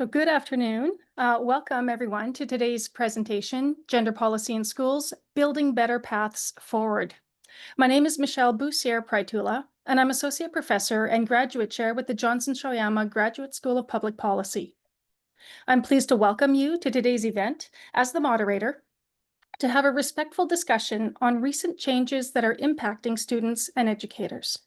So good afternoon. Welcome everyone to today's presentation, Gender Policy in Schools, Building Better Paths Forward. My name is Bussière-Prytula, and I'm Associate Professor and Graduate Chair with the Johnson-Shoyama Graduate School of Public Policy. I'm pleased to welcome you to today's event as the moderator to have a respectful discussion on recent changes that are impacting students and educators.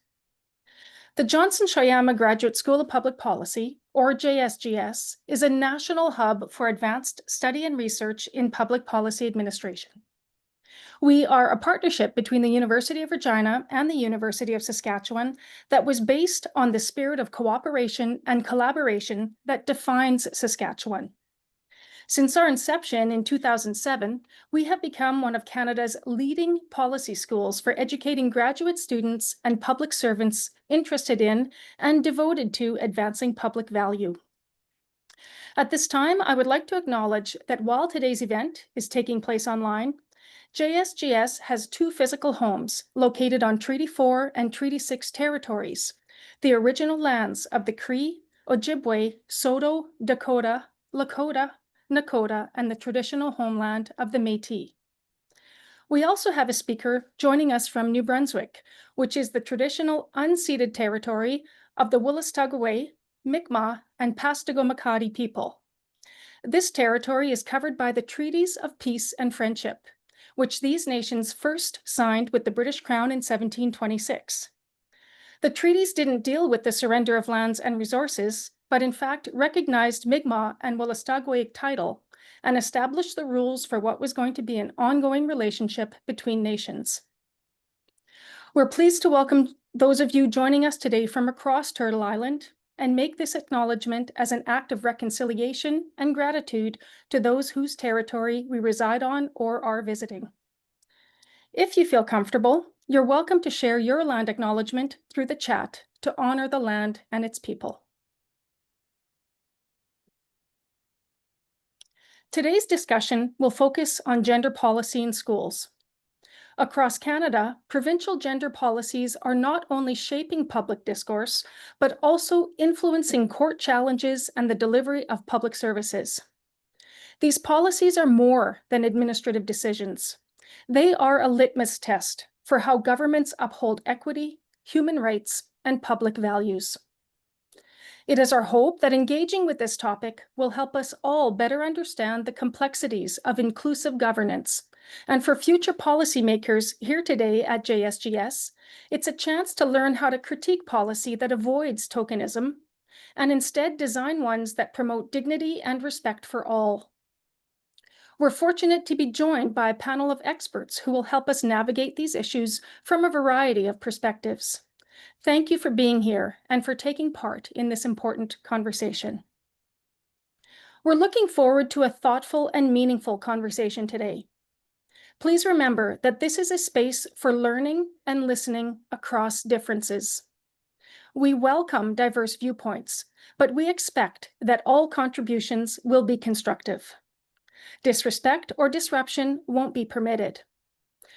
The Johnson-Shoyama Graduate School of Public Policy, or JSGS, is a national hub for advanced study and research in public policy administration. We are a partnership between the University of Regina and the University of Saskatchewan that was based on the spirit of cooperation and collaboration that defines Saskatchewan. Since our inception in 2007, we have become one of Canada's leading policy schools for educating graduate students and public servants interested in and devoted to advancing public value. At this time, I would like to acknowledge that while today's event is taking place online, JSGS has two physical homes located on Treaty 4 and Treaty 6 territories, the original lands of the Cree, Ojibwe, Saulteaux, Dakota, Lakota, Nakota, and the traditional homeland of the Métis. We also have a speaker joining us from New Brunswick, which is the traditional unceded territory of the Wolastoqey, Mi'kmaq, and Passamaquoddy people. This territory is covered by the Treaties of Peace and Friendship, which these nations first signed with the British Crown in 1726. The treaties didn't deal with the surrender of lands and resources, but in fact recognized Mi'kmaq and Wolastoqey title and established the rules for what was going to be an ongoing relationship between nations. We're pleased to welcome those of you joining us today from across Turtle Island and make this acknowledgement as an act of reconciliation and gratitude to those whose territory we reside on or are visiting. If you feel comfortable, you're welcome to share your land acknowledgement through the chat to honor the land and its people. Today's discussion will focus on gender policy in schools. Across Canada, provincial gender policies are not only shaping public discourse, but also influencing court challenges and the delivery of public services. These policies are more than administrative decisions. They are a litmus test for how governments uphold equity, human rights, and public values. It is our hope that engaging with this topic will help us all better understand the complexities of inclusive governance. And for future policymakers here today at JSGS, it's a chance to learn how to critique policy that avoids tokenism and instead design ones that promote dignity and respect for all. We're fortunate to be joined by a panel of experts who will help us navigate these issues from a variety of perspectives. Thank you for being here and for taking part in this important conversation. We're looking forward to a thoughtful and meaningful conversation today. Please remember that this is a space for learning and listening across differences. We welcome diverse viewpoints, but we expect that all contributions will be constructive. Disrespect or disruption won't be permitted.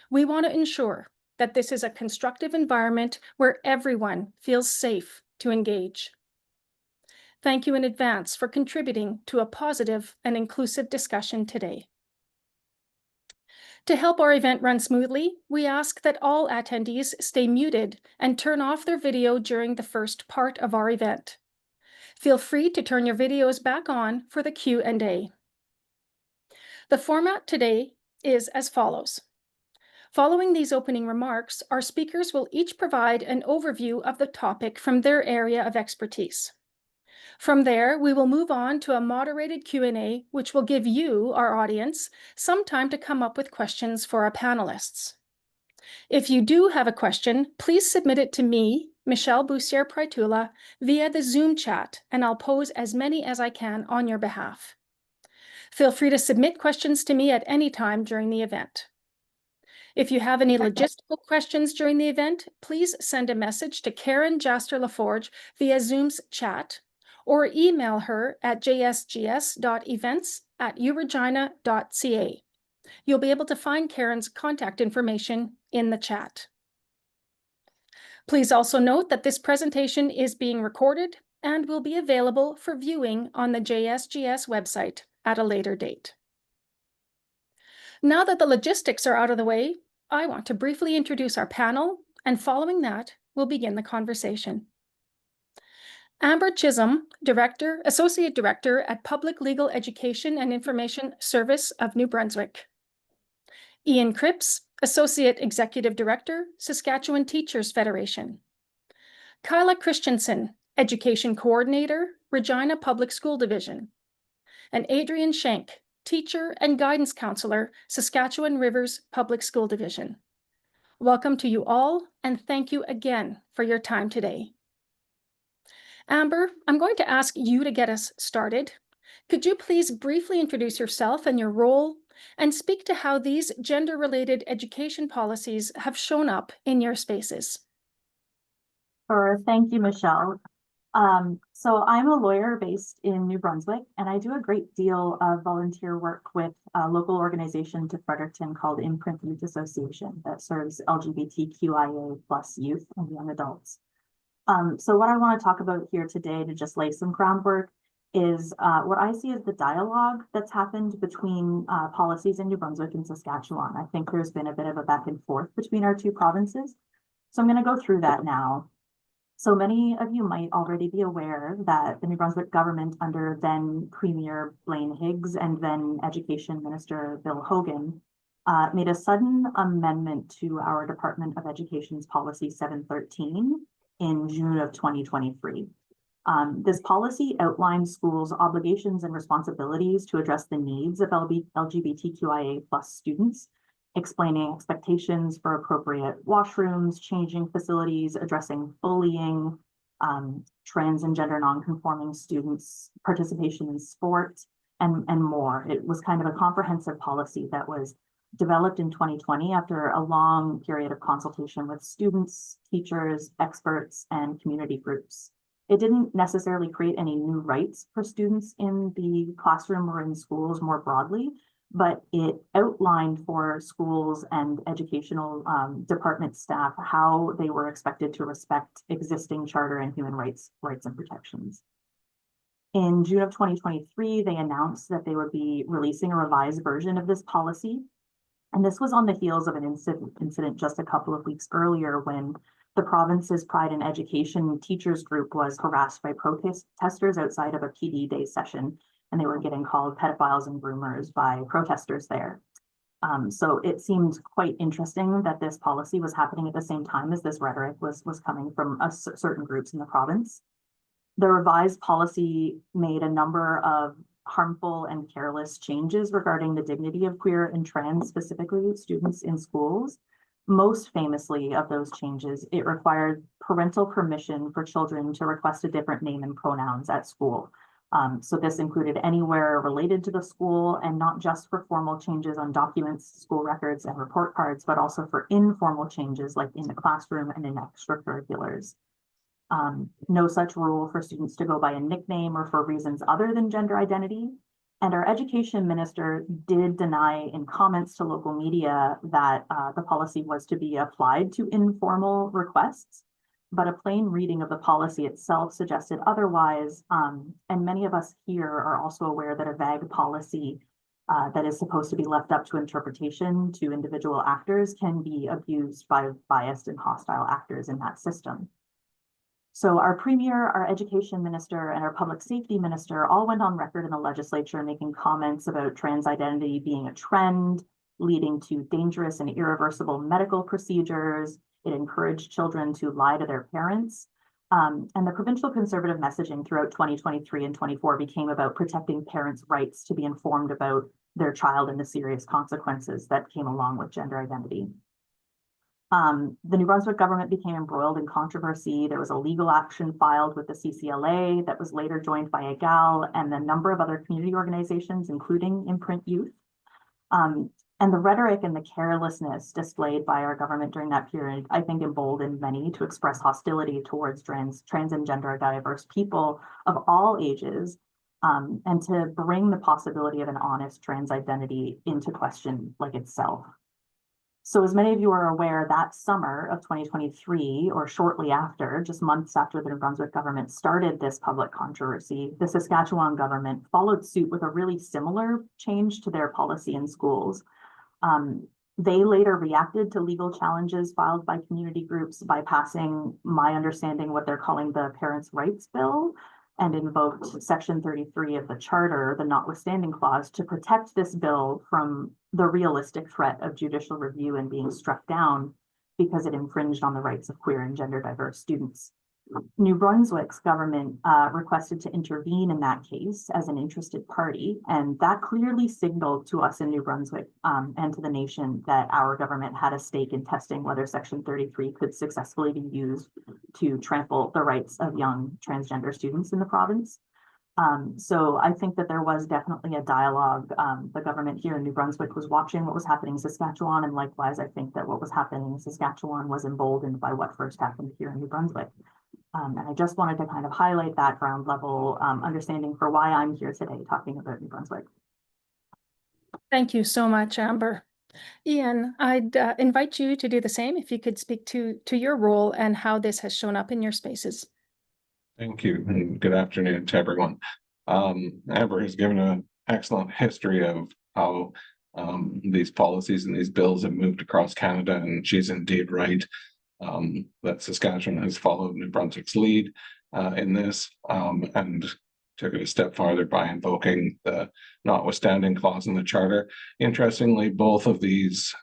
We want to ensure that this is a constructive environment where everyone feels safe to engage. Thank you in advance for contributing to a positive and inclusive discussion today. To help our event run smoothly, we ask that all attendees stay muted and turn off their video during the first part of our event. Feel free to turn your videos back on for the Q&A. The format today is as follows. Following these opening remarks, our speakers will each provide an overview of the topic from their area of expertise. From there, we will move on to a moderated Q&A, which will give you, our audience, some time to come up with questions for our panelists. If you do have a question, please submit it to me, Bussière-Prytula, via the Zoom chat, and I'll pose as many as I can on your behalf. Feel free to submit questions to me at any time during the event. If you have any logistical questions during the event, please send a message to Karen Jaster-Laforge via Zoom's chat or email her at jsgs.events@uregina.ca. You'll be able to find Karen's contact information in the chat. Please also note that this presentation is being recorded and will be available for viewing on the JSGS website at a later date. Now that the logistics are out of the way, I want to briefly introduce our panel, and following that, we'll begin the conversation. Amber Chisholm, Associate Director at Public Legal Education and Information Service of New Brunswick. Ian Krips, Associate Executive Director, Saskatchewan Teachers Federation. Kyla Christiansen, Education Coordinator, Regina Public School Division. And Adrienne Schenk, Teacher and Guidance Counselor, Saskatchewan Rivers Public School Division. Welcome to you all, and thank you again for your time today. Amber, I'm going to ask you to get us started. Could you please briefly introduce yourself and your role, and speak to how these gender-related education policies have shown up in your spaces? Sure. Thank you, Michelle. So I'm a lawyer based in New Brunswick, and I do a great deal of volunteer work with a local organization to Fredericton called Imprint Youth Association that serves LGBTQIA+ youth and young adults. So what I want to talk about here today to just lay some groundwork is what I see as the dialogue that's happened between policies in New Brunswick and Saskatchewan. I think there's been a bit of a back and forth between our two provinces. So I'm going to go through that now. So many of you might already be aware that the New Brunswick government under then Premier Blaine Higgs and then Education Minister Bill Hogan made a sudden amendment to our Department of Education's Policy 713 in June of 2023. This policy outlines schools' obligations and responsibilities to address the needs of LGBTQIA+ students, explaining expectations for appropriate washrooms, changing facilities, addressing bullying, trans and gender nonconforming students' participation in sport, and more. It was kind of a comprehensive policy that was developed in 2020 after a long period of consultation with students, teachers, experts, and community groups. It didn't necessarily create any new rights for students in the classroom or in schools more broadly, but it outlined for schools and educational department staff how they were expected to respect existing charter and human rights and protections. In June of 2023, they announced that they would be releasing a revised version of this policy. And this was on the heels of an incident just a couple of weeks earlier when the province's Pride in Education teachers group was harassed by protesters outside of a PD day session, and they were getting called pedophiles and groomers by protesters there. So it seemed quite interesting that this policy was happening at the same time as this rhetoric was coming from certain groups in the province. The revised policy made a number of harmful and careless changes regarding the dignity of queer and trans, specifically students in schools. Most famously of those changes, it required parental permission for children to request a different name and pronouns at school. So this included anywhere related to the school, and not just for formal changes on documents, school records, and report cards, but also for informal changes like in the classroom and in extracurriculars. No such rule for students to go by a nickname or for reasons other than gender identity. And our education minister did deny in comments to local media that the policy was to be applied to informal requests, but a plain reading of the policy itself suggested otherwise. And many of us here are also aware that a vague policy that is supposed to be left up to interpretation to individual actors can be abused by biased and hostile actors in that system. So our premier, our education minister, and our public safety minister all went on record in the legislature making comments about trans identity being a trend, leading to dangerous and irreversible medical procedures. It encouraged children to lie to their parents. And the provincial conservative messaging throughout 2023 and 24 became about protecting parents' rights to be informed about their child and the serious consequences that came along with gender identity. The New Brunswick government became embroiled in controversy. There was a legal action filed with the CCLA that was later joined by EGAL and a number of other community organizations, including Imprint Youth. And the rhetoric and the carelessness displayed by our government during that period, I think, emboldened many to express hostility towards trans and gender diverse people of all ages, and to bring the possibility of an honest trans identity into question like itself. So as many of you are aware, that summer of 2023, or shortly after, just months after the New Brunswick government started this public controversy, the Saskatchewan government followed suit with a really similar change to their policy in schools. They later reacted to legal challenges filed by community groups by passing, my understanding, what they're calling the Parents' Rights Bill, and invoked Section 33 of the Charter, the notwithstanding clause, to protect this bill from the realistic threat of judicial review and being struck down because it infringed on the rights of queer and gender diverse students. New Brunswick's government requested to intervene in that case as an interested party, and that clearly signaled to us in New Brunswick and to the nation that our government had a stake in testing whether Section 33 could successfully be used to trample the rights of young transgender students in the province. So I think that there was definitely a dialogue. The government here in New Brunswick was watching what was happening in Saskatchewan, and likewise, I think that what was happening in Saskatchewan was emboldened by what first happened here in New Brunswick. And I just wanted to kind of highlight that ground level understanding for why I'm here today talking about New Brunswick. Thank you so much, Amber. Ian, I'd invite you to do the same if you could speak to your role and how this has shown up in your spaces. Thank you, and good afternoon to everyone. Amber has given an excellent history of how these policies and these bills have moved across Canada, and she's indeed right. That Saskatchewan has followed New Brunswick's lead in this and took it a step farther by invoking the notwithstanding clause in the Charter. Interestingly, both of these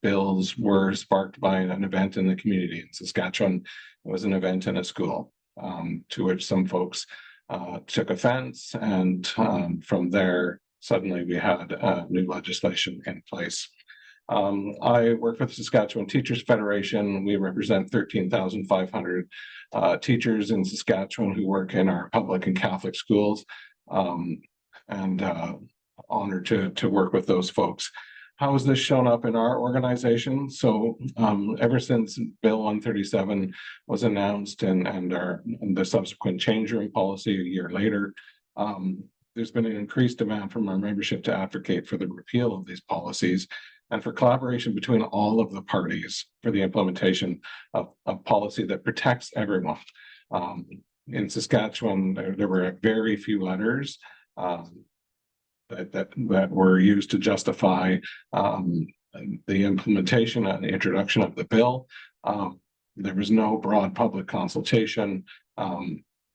bills were sparked by an event in the community in Saskatchewan. It was an event in a school to which some folks took offense, and from there, suddenly we had new legislation in place. I work for the Saskatchewan Teachers Federation. We represent 13,500 teachers in Saskatchewan who work in our public and Catholic schools, and honored to work with those folks. How has this shown up in our organization? So ever since Bill 137 was announced and the subsequent change room policy a year later, there's been an increased demand from our membership to advocate for the repeal of these policies and for collaboration between all of the parties for the implementation of policy that protects everyone. In Saskatchewan, there were very few letters that were used to justify the implementation and the introduction of the bill. There was no broad public consultation.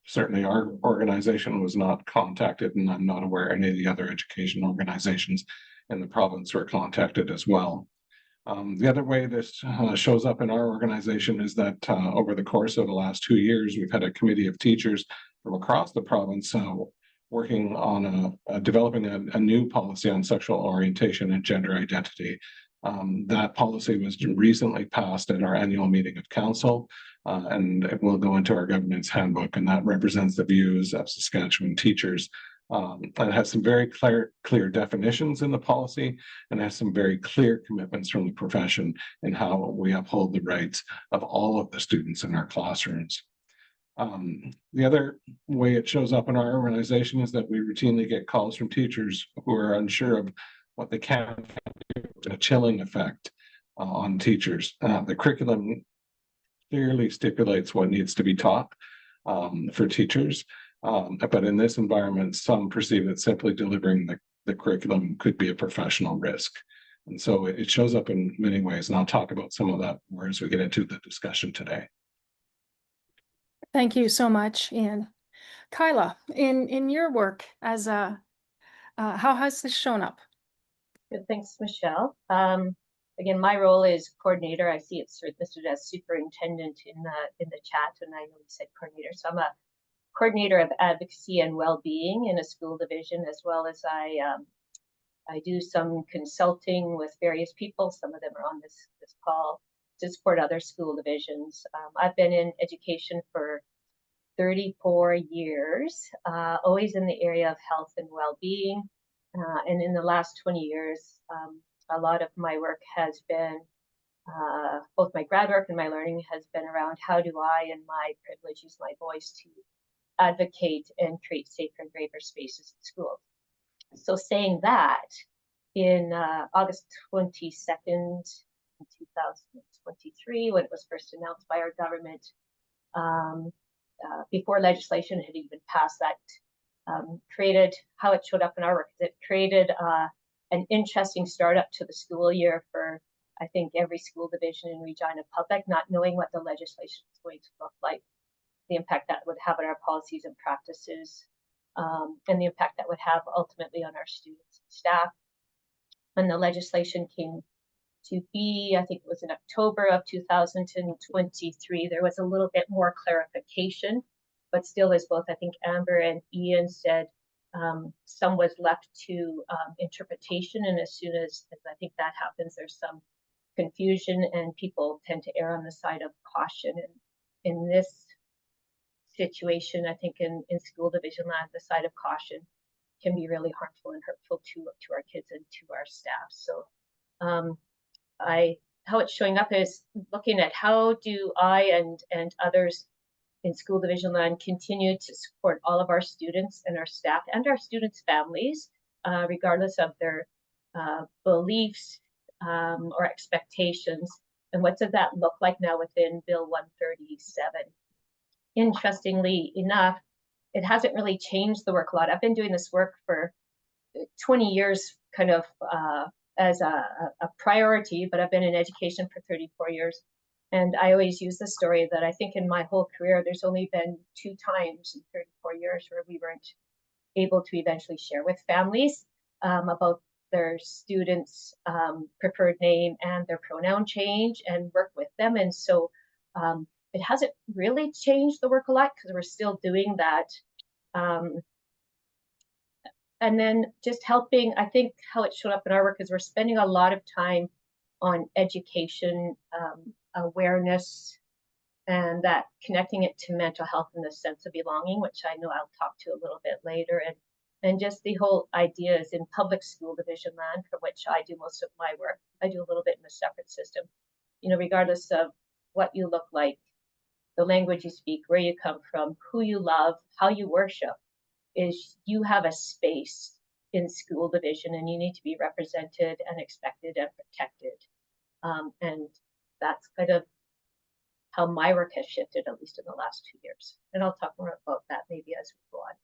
Certainly our organization was not contacted, and I'm not aware any of the other education organizations in the province were contacted as well. The other way this shows up in our organization is that over the course of the last 2 years, we've had a committee of teachers from across the province working on developing a new policy on sexual orientation and gender identity. That policy was recently passed at our annual meeting of council, and it will go into our governance handbook, and that represents the views of Saskatchewan teachers. And has some very clear definitions in the policy, and has some very clear commitments from the profession in how we uphold the rights of all of the students in our classrooms. The other way it shows up in our organization is that we routinely get calls from teachers who are unsure of what they can do, a chilling effect on teachers. The curriculum clearly stipulates what needs to be taught for teachers. But in this environment, some perceive that simply delivering the curriculum could be a professional risk. And so it shows up in many ways, and I'll talk about some of that more as we get into the discussion today. Thank you so much, Ian. Kyla, in your work as how has this shown up? Good, thanks, Michelle. Again, my role is coordinator. I see it's listed as superintendent in the chat, and I know you said coordinator. So I'm a coordinator of advocacy and well-being in a school division, as well as I do some consulting with various people. Some of them are on this call to support other school divisions. I've been in education for 34 years, always in the area of health and well-being. And in the last 20 years, a lot of my work has been, both my grad work and my learning has been around how do I, in my privilege, use my voice to advocate and create safer and braver spaces in schools. So saying that, in August 22nd, in 2023 when it was first announced by our government. Before legislation had even passed, that created how it showed up in our work. It created an interesting start up to the school year for, I think, every school division in Regina Public, not knowing what the legislation was going to look like, the impact that would have on our policies and practices, and the impact that would have ultimately on our students and staff. When the legislation came to be, I think it was in October of 2023, there was a little bit more clarification, but still, as both I think Amber and Ian said, some was left to interpretation, and as soon as I think that happens, there's some confusion and people tend to err on the side of caution. And in this situation, I think in school division land, the side of caution can be really harmful and hurtful to our kids and to our staff. So how it's showing up is looking at how do I and others in school division land continue to support all of our students and our staff and our students' families, regardless of their beliefs or expectations. And what does that look like now within Bill 137? Interestingly enough, it hasn't really changed the work a lot. I've been doing this work for 20 years, kind of as a priority, but I've been in education for 34 years. And I always use the story that I think in my whole career, there's only been 2 times in 34 years where we weren't able to eventually share with families about their students' preferred name and their pronoun change and work with them. And so it hasn't really changed the work a lot because we're still doing that. And then just helping, I think how it showed up in our work is we're spending a lot of time on education, awareness, and that connecting it to mental health and the sense of belonging, which I know I'll talk to a little bit later. And just the whole idea is in public school division land, for which I do most of my work. I do a little bit in a separate system, you know, regardless of what you look like, the language you speak, where you come from, who you love, how you worship, is you have a space in school division and you need to be represented and expected and protected. And that's kind of how my work has shifted, at least in the last 2 years. And I'll talk more about that maybe as we go on.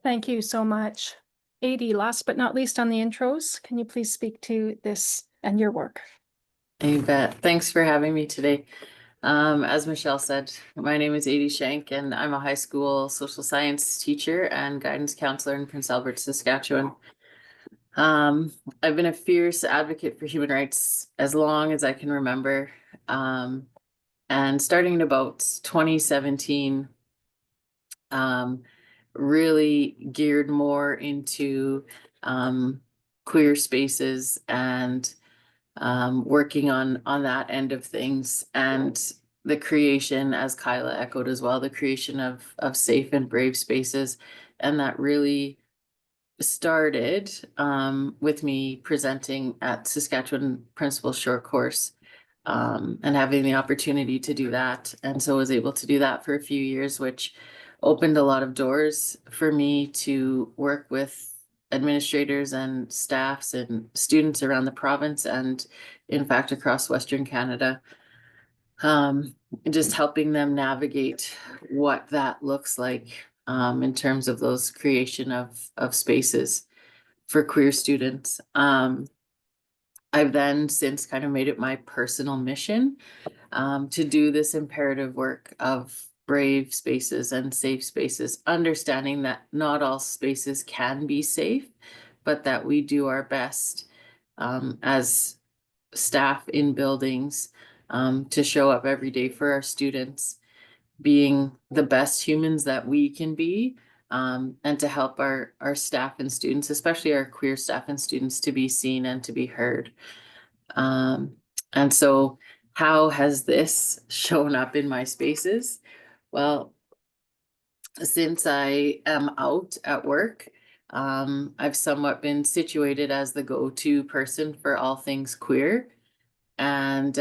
Thank you so much. Adie, last but not least on the intros, can you please speak to this and your work? You bet. Thanks for having me today. As Michelle said, my name is Adrienne Schenk, and I'm a high school social science teacher and guidance counselor in Prince Albert, Saskatchewan. I've been a fierce advocate for human rights as long as I can remember. And starting in about 2017, really geared more into queer spaces and working on that end of things, and the creation, as Kyla echoed as well, the creation of safe and brave spaces. And that really started with me presenting at Saskatchewan Principal Short Course and having the opportunity to do that. And so I was able to do that for a few years, which opened a lot of doors for me to work with administrators and staffs and students around the province and in fact across Western Canada, just helping them navigate what that looks like in terms of those creation of spaces for queer students. I've then since kind of made it my personal mission to do this imperative work of brave spaces and safe spaces, understanding that not all spaces can be safe, but that we do our best as staff in buildings to show up every day for our students, being the best humans that we can be, and to help our staff and students, especially our queer staff and students, to be seen and to be heard. And so how has this shown up in my spaces? Well, since I am out at work, I've somewhat been situated as the go-to person for all things queer. And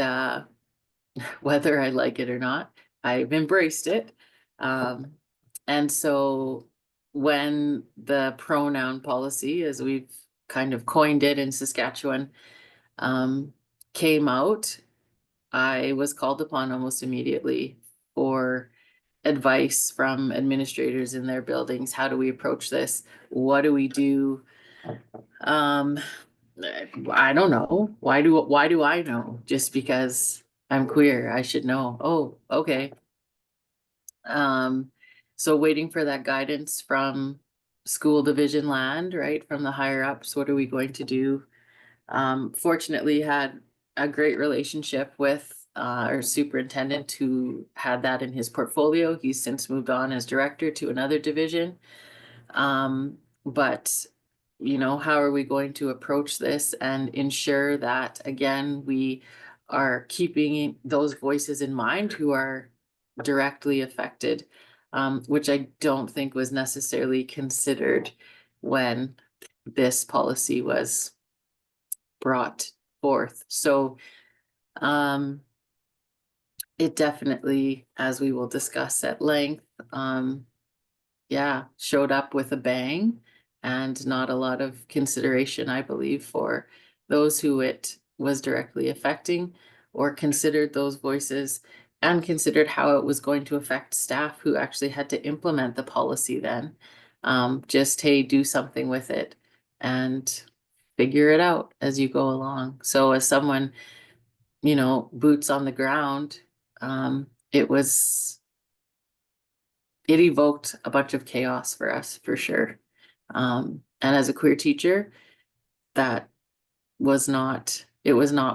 whether I like it or not, I've embraced it. And so when the pronoun policy, as we've kind of coined it in Saskatchewan, came out, I was called upon almost immediately for advice from administrators in their buildings. How do we approach this? What do we do? I don't know. Why do I know? Just because I'm queer, I should know. Oh, okay. So waiting for that guidance from school division land, right? From the higher ups, what are we going to do? Fortunately had a great relationship with our superintendent who had that in his portfolio. He's since moved on as director to another division. But you know, how are we going to approach this and ensure that, again, we are keeping those voices in mind who are directly affected, which I don't think was necessarily considered when this policy was brought forth. So it definitely, as we will discuss at length, yeah, showed up with a bang and not a lot of consideration, I believe, for those who it was directly affecting, or considered those voices and considered how it was going to affect staff who actually had to implement the policy then. Just, hey, do something with it and figure it out as you go along. So as someone, you know, boots on the ground, it evoked a bunch of chaos for us, for sure. And as a queer teacher, it was not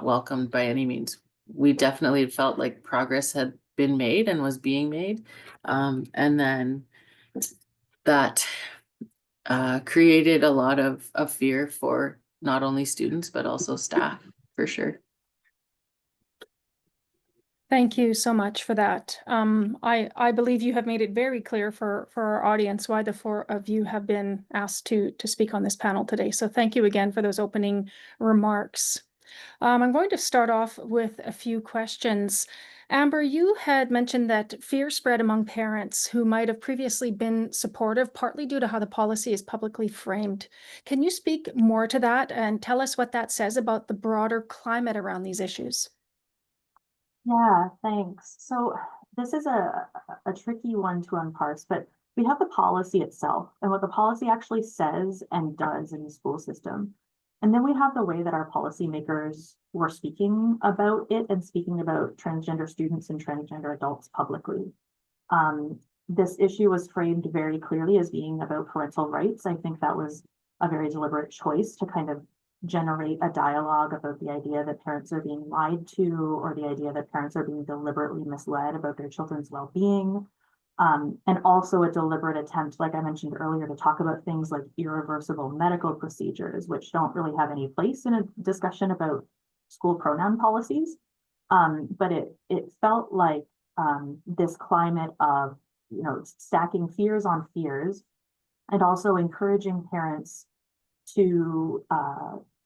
welcomed by any means. We definitely felt like progress had been made and was being made. And then that created a lot of fear for not only students, but also staff, for sure. Thank you so much for that. I believe you have made it very clear for our audience why the four of you have been asked to speak on this panel today. So thank you again for those opening remarks. I'm going to start off with a few questions. Amber, you had mentioned that fear spread among parents who might have previously been supportive, partly due to how the policy is publicly framed. Can you speak more to that and tell us what that says about the broader climate around these issues? Yeah, thanks. So this is a tricky one to unparse, but we have the policy itself and what the policy actually says and does in the school system. And then we have the way that our policymakers were speaking about it and speaking about transgender students and transgender adults publicly. This issue was framed very clearly as being about parental rights. I think that was a very deliberate choice to kind of generate a dialogue about the idea that parents are being lied to, or the idea that parents are being deliberately misled about their children's well-being. And also a deliberate attempt, like I mentioned earlier, to talk about things like irreversible medical procedures, which don't really have any place in a discussion about school pronoun policies. But it felt like this climate of, you know, stacking fears on fears, and also encouraging parents to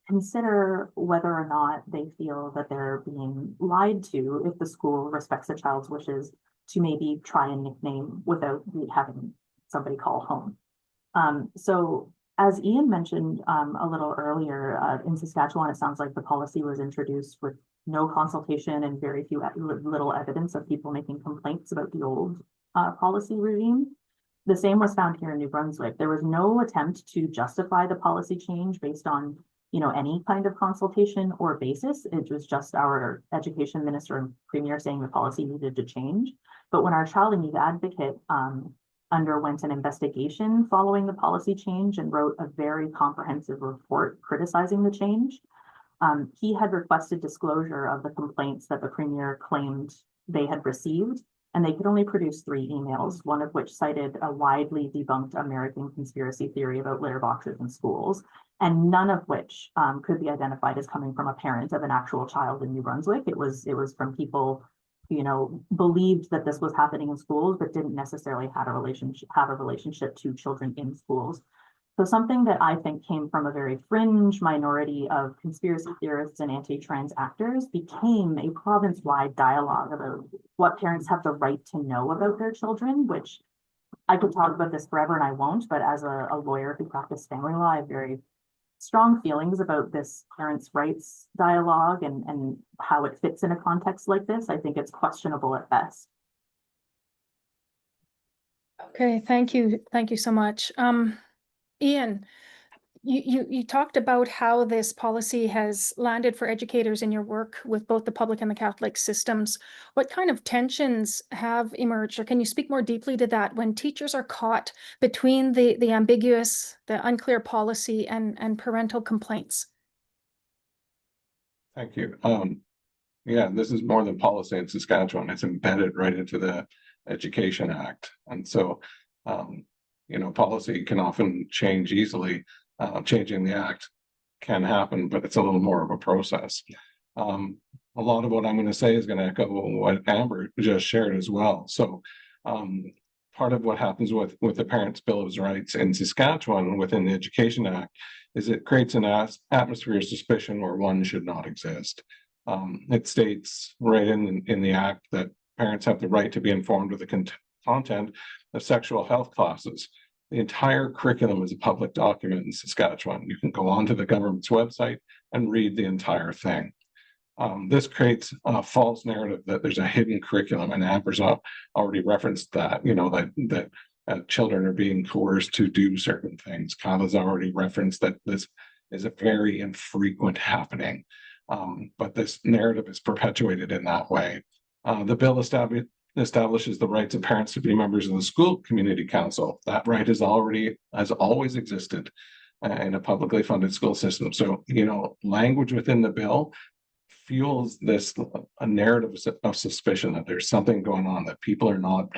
consider whether or not they feel that they're being lied to if the school respects a child's wishes to maybe try a nickname without having somebody call home. So as Ian mentioned a little earlier, in Saskatchewan, it sounds like the policy was introduced with no consultation and very little evidence of people making complaints about the old policy regime. The same was found here in New Brunswick. There was no attempt to justify the policy change based on, you know, any kind of consultation or basis. It was just our education minister and premier saying the policy needed to change. But when our child and youth advocate underwent an investigation following the policy change and wrote a very comprehensive report criticizing the change, he had requested disclosure of the complaints that the premier claimed they had received. And they could only produce 3 emails, one of which cited a widely debunked American conspiracy theory about litter boxes in schools, and none of which could be identified as coming from a parent of an actual child in New Brunswick. It was from people, you know, believed that this was happening in schools, but didn't necessarily have a relationship to children in schools. So something that I think came from a very fringe minority of conspiracy theorists and anti-trans actors became a province-wide dialogue about what parents have the right to know about their children, which I could talk about this forever and I won't, but as a lawyer who practiced family law, I have very strong feelings about this parents' rights dialogue and how it fits in a context like this. I think it's questionable at best. Okay, thank you. Thank you so much. Ian, you talked about how this policy has landed for educators in your work with both the public and the Catholic systems. What kind of tensions have emerged, or can you speak more deeply to that when teachers are caught between the ambiguous, the unclear policy and parental complaints? Thank you. Yeah, this is more than policy in Saskatchewan. It's embedded right into the Education Act. And so, policy can often change easily. Changing the act can happen, but it's a little more of a process. A lot of what I'm going to say is going to echo what Amber just shared as well. So part of what happens with the Parents' Bill of Rights in Saskatchewan within the Education Act is it creates an atmosphere of suspicion where one should not exist. It states right in the act that parents have the right to be informed of the content of sexual health classes. The entire curriculum is a public document in Saskatchewan. You can go onto the government's website and read the entire thing. This creates a false narrative that there's a hidden curriculum, and Amber's already referenced that, that children are being coerced to do certain things. Kyla's already referenced that this is a very infrequent happening, but this narrative is perpetuated in that way. The bill establishes the rights of parents to be members of the school community council. That right has always existed in a publicly funded school system. So, language within the bill fuels a narrative of suspicion that there's something going on, that people are not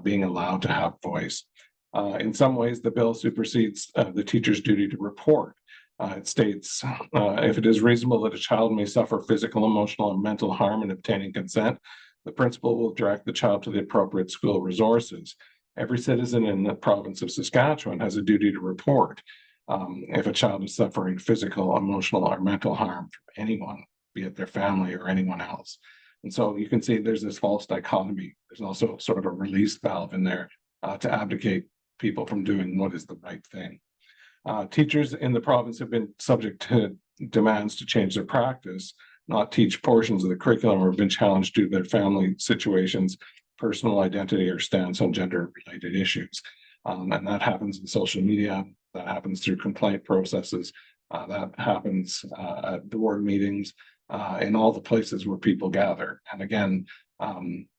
being allowed to have voice. In some ways, the bill supersedes the teacher's duty to report. It states, if it is reasonable that a child may suffer physical, emotional, and mental harm in obtaining consent, the principal will direct the child to the appropriate school resources. Every citizen in the province of Saskatchewan has a duty to report if a child is suffering physical, emotional, or mental harm from anyone, be it their family or anyone else. And so you can see there's this false dichotomy. There's also sort of a release valve in there to abdicate people from doing what is the right thing. Teachers in the province have been subject to demands to change their practice, not teach portions of the curriculum, or have been challenged due to their family situations, personal identity, or stance on gender-related issues. And that happens in social media, that happens through complaint processes, that happens at board meetings, in all the places where people gather. And again,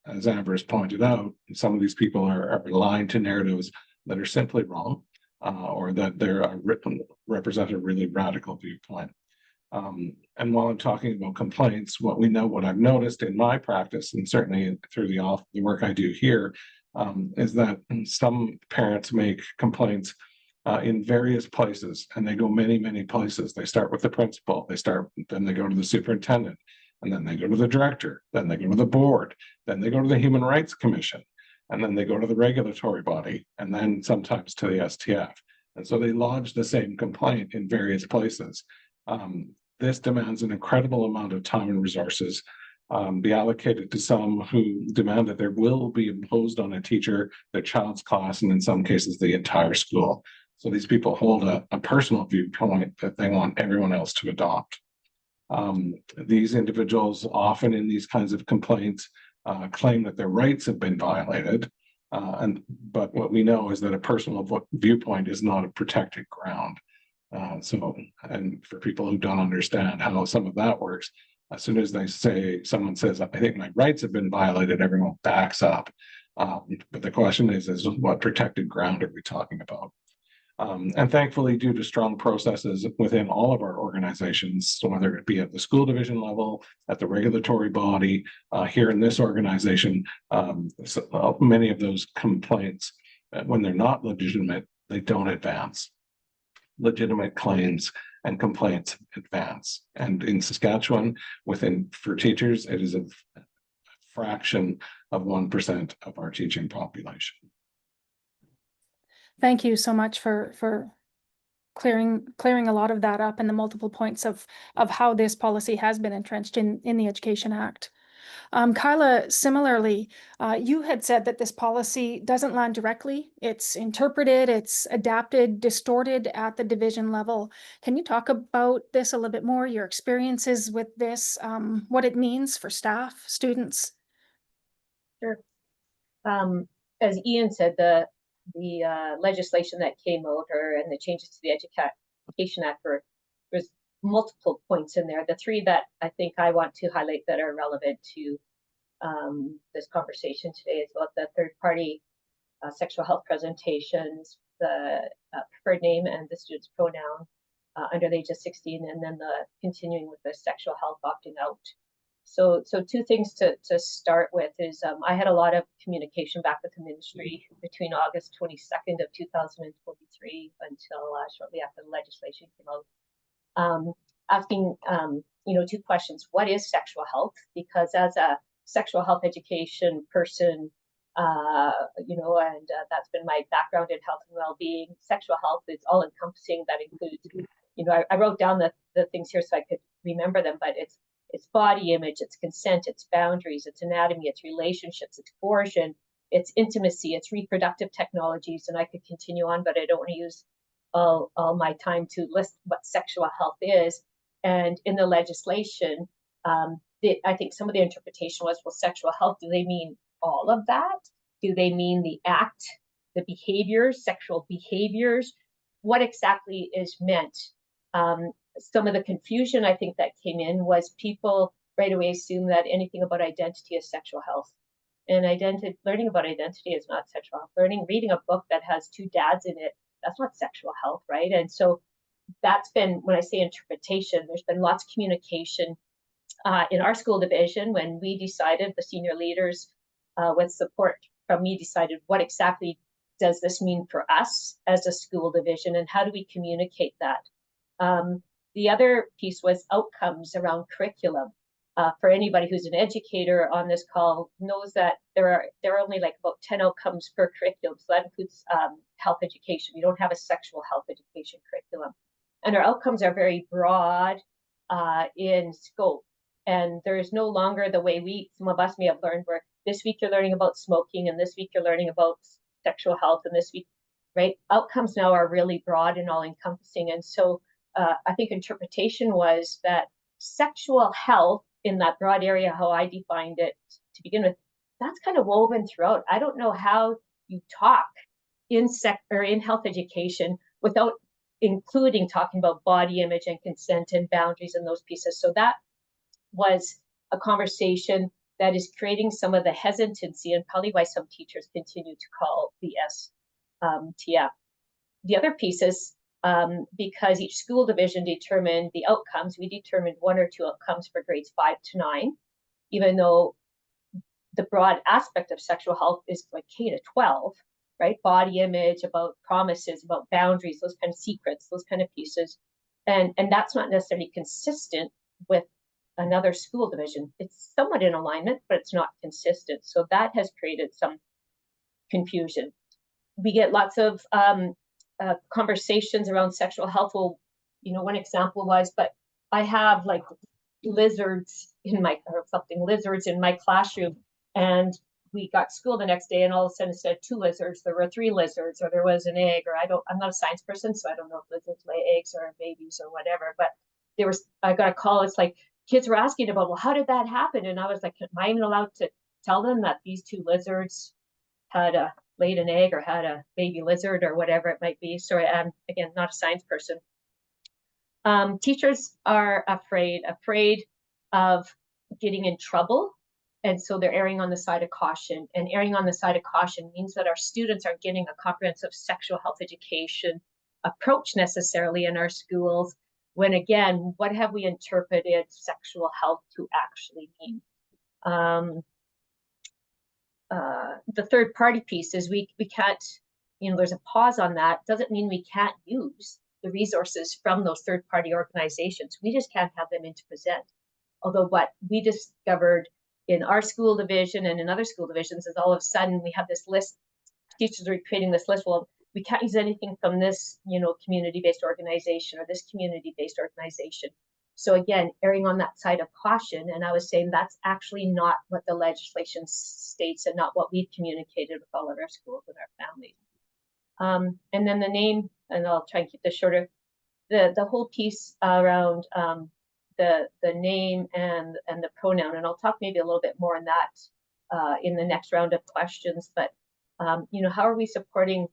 as Amber has pointed out, some of these people are aligned to narratives that are simply wrong, or that they're represent a really radical viewpoint. And while I'm talking about complaints, what I've noticed in my practice, and certainly through the work I do here, is that some parents make complaints in various places, and they go many, many places. They start with the principal, then they go to the superintendent, and then they go to the director, then they go to the board, then they go to the Human Rights Commission, and then they go to the regulatory body, and then sometimes to the STF. And so they lodge the same complaint in various places. This demands an incredible amount of time and resources be allocated to some who demand that there will be imposed on a teacher, their child's class, and in some cases, the entire school. So these people hold a personal viewpoint that they want everyone else to adopt. These individuals, often in these kinds of complaints, claim that their rights have been violated. But what we know is that a personal viewpoint is not a protected ground. And for people who don't understand how some of that works, as soon as someone says, I think my rights have been violated, everyone backs up. But the question is what protected ground are we talking about? And thankfully, due to strong processes within all of our organizations, so whether it be at the school division level, at the regulatory body, here in this organization, many of those complaints, when they're not legitimate, they don't advance. Legitimate claims and complaints advance. And in Saskatchewan, for teachers, it is a fraction of 1% of our teaching population. Thank you so much for clearing a lot of that up and the multiple points of how this policy has been entrenched in the Education Act. Kyla, similarly, you had said that this policy doesn't land directly. It's interpreted, it's adapted, distorted at the division level. Can you talk about this a little bit more, your experiences with this, what it means for staff, students? Sure. As Ian said, the legislation that came out and the changes to the Education Act there's multiple points in there. The three that I think I want to highlight that are relevant to this conversation today is about the third-party sexual health presentations, the preferred name and the student's pronoun under the age of 16, and then the continuing with the sexual health opting out. So two things to start with is I had a lot of communication back with the ministry between August 22nd of 2023 until shortly after the legislation came out, asking two questions. What is sexual health? Because as a sexual health education person, and that's been my background in health and well-being. Sexual health is all encompassing. That includes, I wrote down the things here so I could remember them, but it's body image, it's consent, it's boundaries, it's anatomy, it's relationships, it's coercion, it's intimacy, it's reproductive technologies, and I could continue on, but I don't want to use all my time to list what sexual health is. And in the legislation, I think some of the interpretation was, well, sexual health, do they mean all of that? Do they mean the act, the behaviors, sexual behaviors? What exactly is meant? Some of the confusion I think that came in was people right away assume that anything about identity is sexual health. And learning about identity is not sexual health. Reading a book that has two dads in it, that's not sexual health, right? And so that's been, when I say interpretation, there's been lots of communication in our school division when we decided, the senior leaders with support from me decided what exactly does this mean for us as a school division and how do we communicate that? The other piece was outcomes around curriculum. For anybody who's an educator on this call knows that there are only like about 10 outcomes per curriculum. So that includes health education. We don't have a sexual health education curriculum. And our outcomes are very broad in scope. And there is no longer the way some of us may have learned where this week you're learning about smoking and this week you're learning about sexual health and this week, right? Outcomes now are really broad and all encompassing. And so I think interpretation was that sexual health in that broad area, how I defined it to begin with, that's kind of woven throughout. I don't know how you talk in health education without including talking about body image and consent and boundaries and those pieces. So that was a conversation that is creating some of the hesitancy and probably why some teachers continue to call the STF. The other piece is because each school division determined the outcomes, we determined 1 or 2 outcomes for grades 5 to 9, even though the broad aspect of sexual health is like K to 12, right? Body image, about promises, about boundaries, those kind of secrets, those kind of pieces. And that's not necessarily consistent with another school division. It's somewhat in alignment, but it's not consistent. So that has created some confusion. We get lots of conversations around sexual health. Well, one example was, but I have like lizards in my classroom, and we got school the next day and all of a sudden it said 2 lizards, there were 3 lizards, or there was an egg, or I'm not a science person, so I don't know if lizards lay eggs or babies or whatever, but I got a call, it's like kids were asking about, well, how did that happen? And I was like, am I even allowed to tell them that these 2 lizards had laid an egg or had a baby lizard or whatever it might be? So I'm, again, not a science person. Teachers are afraid of getting in trouble. And so they're erring on the side of caution. And erring on the side of caution means that our students aren't getting a comprehensive sexual health education approach necessarily in our schools, when again, what have we interpreted sexual health to actually mean? The third party piece is we can't, there's a pause on that. Doesn't mean we can't use the resources from those third party organizations. We just can't have them in to present. Although what we discovered in our school division and in other school divisions is all of a sudden we have this list, teachers are creating this list, well, we can't use anything from this, community-based organization or this community-based organization. So again, erring on that side of caution. And I was saying that's actually not what the legislation states and not what we've communicated with all of our schools and our families. And then the name, and I'll try and keep this shorter, the whole piece around the name and the pronoun, and I'll talk maybe a little bit more on that in the next round of questions. But you know, how are we supporting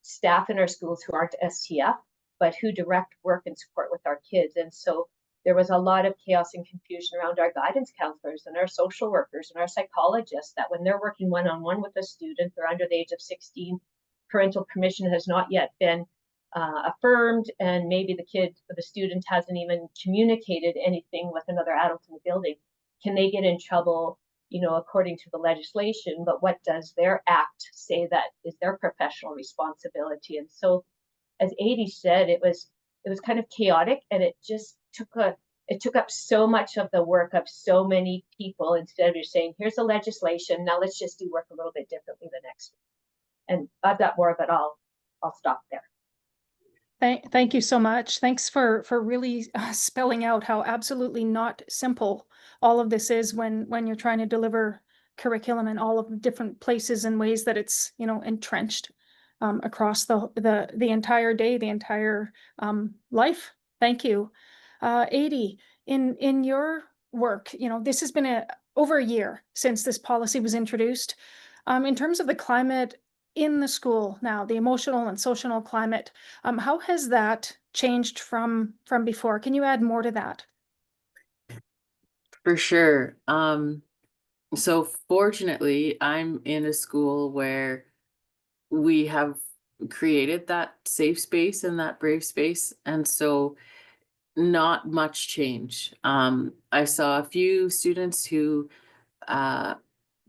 staff in our schools who aren't STF, but who direct work and support with our kids? And so there was a lot of chaos and confusion around our guidance counselors and our social workers and our psychologists, that when they're working one-on-one with a student, they're under the age of 16, parental permission has not yet been affirmed, and maybe the kid or the student hasn't even communicated anything with another adult in the building. Can they get in trouble, you know, according to the legislation? But what does their act say that is their professional responsibility? And so, as Adie said, it was kind of chaotic, and it just took up so much of the work of so many people, instead of just saying, here's the legislation, now let's just do work a little bit differently the next week. And I've got more, but I'll stop there. Thank you so much. Thanks for really spelling out how absolutely not simple all of this is when you're trying to deliver curriculum in all of the different places and ways that it's, you know, entrenched across the entire day, the entire life. Thank you. Adie, in your work, you know, this has been over a year since this policy was introduced. In terms of the climate in the school now, the emotional and social climate, how has that changed from before? Can you add more to that? For sure. So fortunately, I'm in a school where we have created that safe space and that brave space. And so not much change. I saw a few students who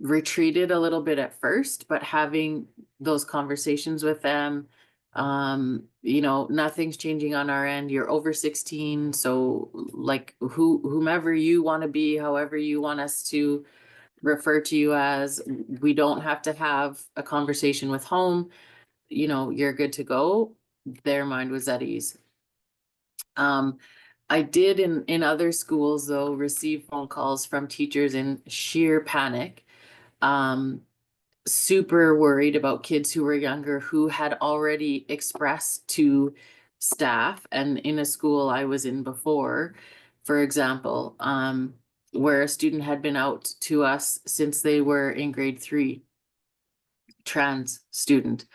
retreated a little bit at first, but having those conversations with them, you know, nothing's changing on our end. You're over 16, so like whomever you want to be, however you want us to refer to you as, we don't have to have a conversation with home. You know, you're good to go. Their mind was at ease. I did in other schools though receive phone calls from teachers in sheer panic, super worried about kids who were younger, who had already expressed to staff, and in a school I was in before, for example, where a student had been out to us since they were in grade 3, trans student,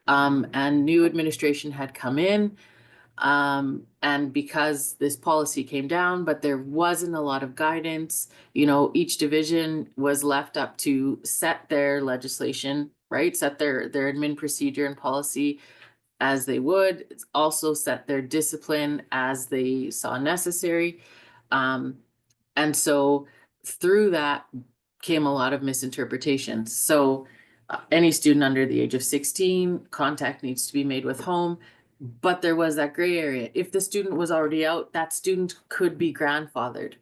and new administration had come in. And because this policy came down, but there wasn't a lot of guidance, you know, each division was left up to set their legislation, right? Set their admin procedure and policy as they would, also set their discipline as they saw necessary. And so through that came a lot of misinterpretations. So any student under the age of 16, contact needs to be made with home. But there was that gray area. If the student was already out, that student could be grandfathered.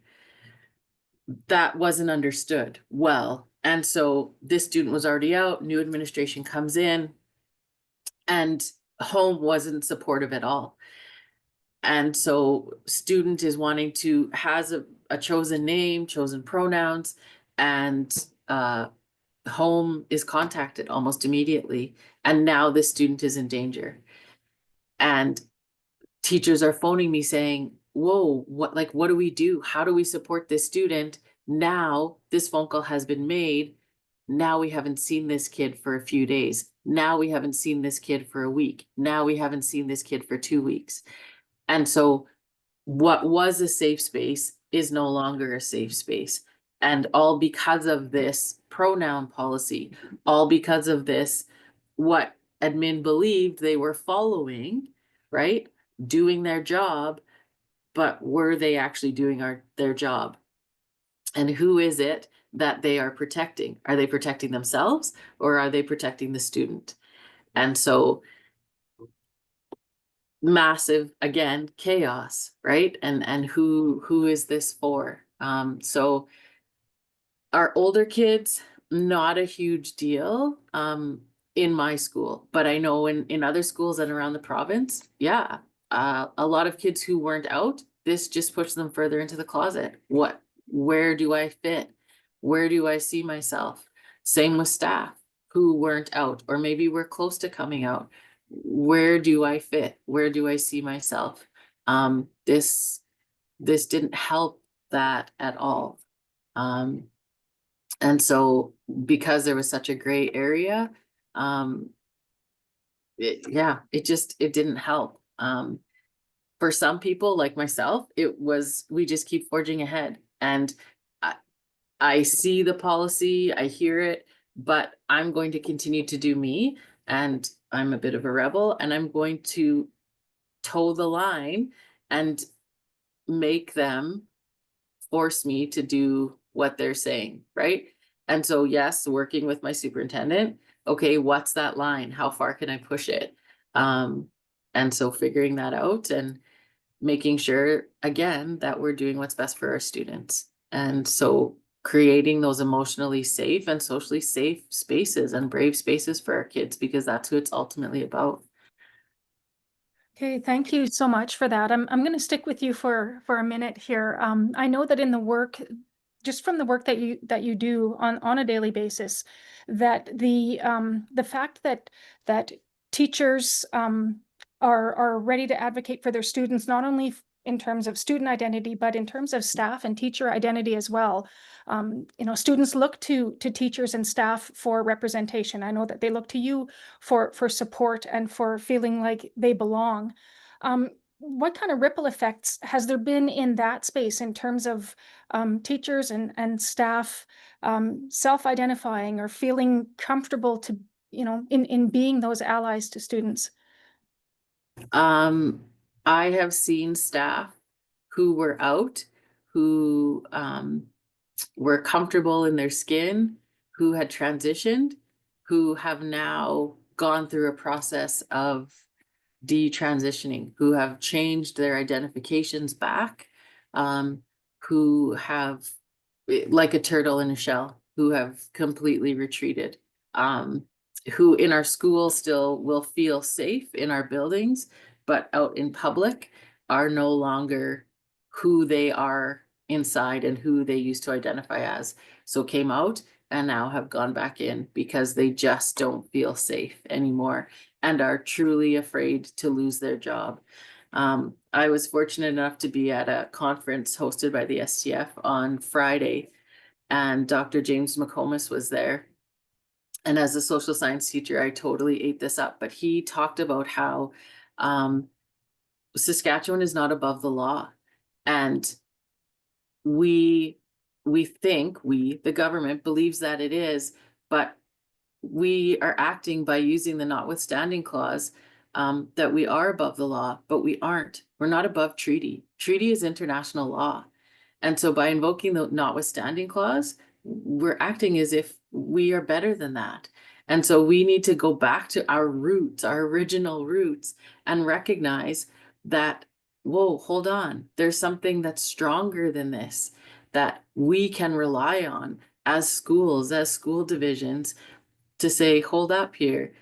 That wasn't understood well. And so this student was already out, new administration comes in, and home wasn't supportive at all. And so student is wanting to, has a chosen name, chosen pronouns, and home is contacted almost immediately. And now this student is in danger. And teachers are phoning me saying, whoa, what do we do? How do we support this student? Now this phone call has been made. Now we haven't seen this kid for a few days. Now we haven't seen this kid for a week. Now we haven't seen this kid for 2 weeks. And so what was a safe space is no longer a safe space. And all because of this pronoun policy, all because of this, what admin believed they were following, right? Doing their job, but were they actually doing their job? And who is it that they are protecting? Are they protecting themselves, or are they protecting the student? And so massive, again, chaos, right? And who is this for? So our older kids, not a huge deal in my school, but I know in other schools and around the province, yeah, a lot of kids who weren't out this just puts them further into the closet. Where do I fit? Where do I see myself? Same with staff who weren't out, or maybe we're close to coming out. Where do I fit? Where do I see myself? This didn't help that at all. And so because there was such a gray area, it didn't help. For some people like myself, we just keep forging ahead. And I see the policy, I hear it, but I'm going to continue to do me. And I'm a bit of a rebel, and I'm going to toe the line and make them force me to do what they're saying, right? And so, yes, working with my superintendent, okay, what's that line? How far can I push it? And so figuring that out and making sure, again, that we're doing what's best for our students. And so creating those emotionally safe and socially safe spaces and brave spaces for our kids, because that's who it's ultimately about. Okay, thank you so much for that. I'm going to stick with you for a minute here. I know that in the work, just from the work that you do on a daily basis, that the fact that teachers are ready to advocate for their students, not only in terms of student identity, but in terms of staff and teacher identity as well. Students look to teachers and staff for representation. I know that they look to you for support and for feeling like they belong. What kind of ripple effects has there been in that space in terms of teachers and staff self-identifying or feeling comfortable to, in being those allies to students? I have seen staff who were out, who were comfortable in their skin, who had transitioned, who have now gone through a process of detransitioning, who have changed their identifications back, who have, like a turtle in a shell, who have completely retreated, who in our school still will feel safe in our buildings, but out in public are no longer who they are inside and who they used to identify as. So came out and now have gone back in because they just don't feel safe anymore and are truly afraid to lose their job. I was fortunate enough to be at a conference hosted by the STF on Friday, and Dr. James McComas was there. And as a social science teacher, I totally ate this up, but he talked about how Saskatchewan is not above the law. And the government believes that it is, but we are acting by using the notwithstanding clause, that we are above the law, but we aren't. We're not above treaty. Treaty is international law. And so by invoking the notwithstanding clause, we're acting as if we are better than that. And so we need to go back to our roots, our original roots, and recognize that, whoa, hold on, there's something that's stronger than this, that we can rely on as schools, as school divisions, to say, hold up here,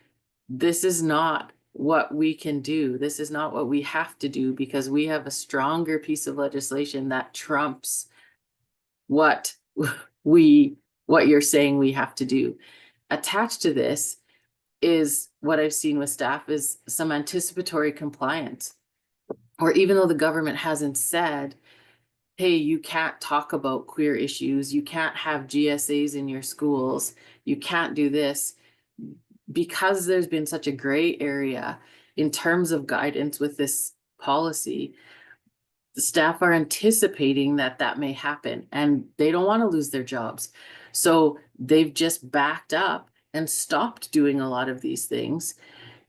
this is not what we can do. This is not what we have to do, because we have a stronger piece of legislation that trumps what you're saying we have to do. Attached to this is what I've seen with staff is some anticipatory compliance, or even though the government hasn't said, hey, you can't talk about queer issues, you can't have GSAs in your schools, you can't do this, because there's been such a gray area in terms of guidance with this policy, the staff are anticipating that may happen and they don't want to lose their jobs. So they've just backed up and stopped doing a lot of these things,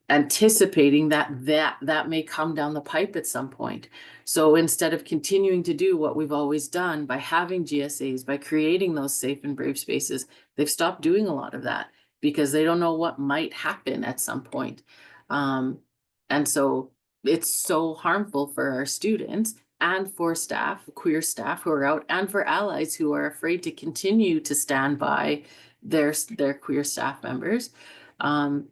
anticipating that may come down the pipe at some point. So instead of continuing to do what we've always done by having GSAs, by creating those safe and brave spaces, they've stopped doing a lot of that because they don't know what might happen at some point. And so it's so harmful for our students and for staff, queer staff who are out, and for allies who are afraid to continue to stand by their queer staff members,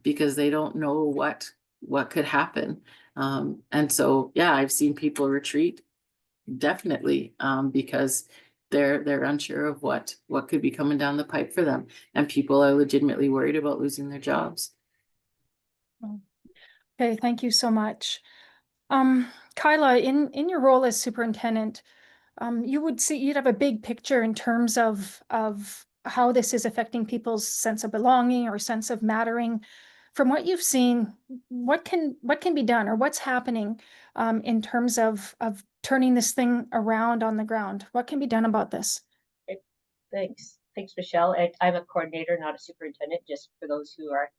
because they don't know what could happen. And so, yeah, I've seen people retreat definitely, because they're unsure of what could be coming down the pipe for them, and people are legitimately worried about losing their jobs. Okay, thank you so much. Kyla, in your role as superintendent, you'd have a big picture in terms of how this is affecting people's sense of belonging or sense of mattering. From what you've seen, what can be done, or what's happening in terms of turning this thing around on the ground? What can be done about this? Thanks, Michelle. I'm a coordinator, not a superintendent, just for those who are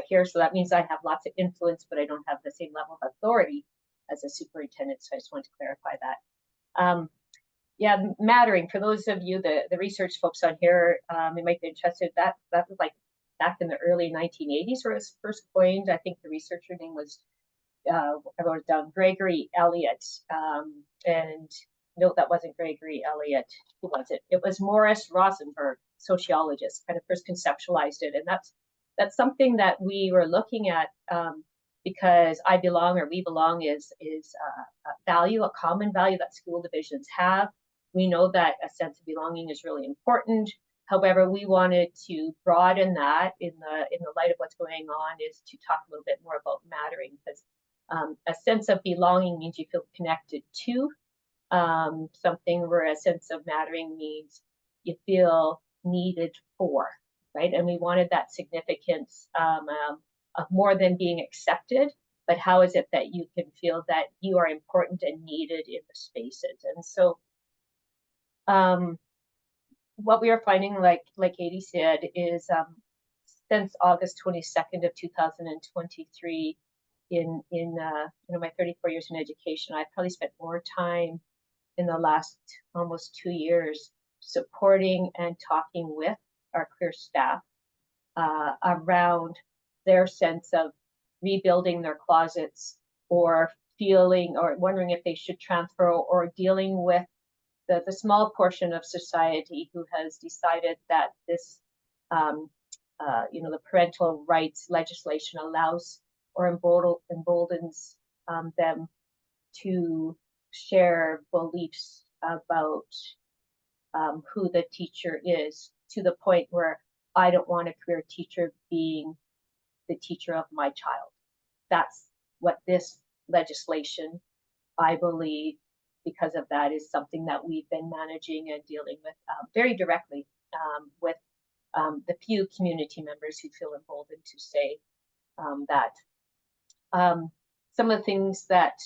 here. So that means I have lots of influence, but I don't have the same level of authority as a superintendent. So I just want to clarify that. Yeah, mattering, for those of you, the research folks on here, you might be interested, that was like back in the early 1980s where it was first coined. I think the researcher name was, I wrote it down, Gregory Elliott. And no, that wasn't Gregory Elliott. Who was it? It was Morris Rosenberg, sociologist, kind of first conceptualized it. And that's something that we were looking at, because I belong, or we belong, is a value, a common value that school divisions have. We know that a sense of belonging is really important. However, we wanted to broaden that in the light of what's going on, is to talk a little bit more about mattering, because a sense of belonging means you feel connected to something, where a sense of mattering means you feel needed for, right? And we wanted that significance of more than being accepted, but how is it that you can feel that you are important and needed in the spaces? And so what we are finding, like Katie said, is since August 22nd of 2023, in my 34 years in education, I've probably spent more time in the last almost 2 years supporting and talking with our career staff around their sense of rebuilding their closets, or feeling, or wondering if they should transfer, or dealing with the small portion of society who has decided that this, the parental rights legislation allows or emboldens them to share beliefs about who the teacher is, to the point where I don't want a career teacher being the teacher of my child. That's what this legislation, I believe, because of that, is something that we've been managing and dealing with very directly with the few community members who feel emboldened to say that. Some of the things that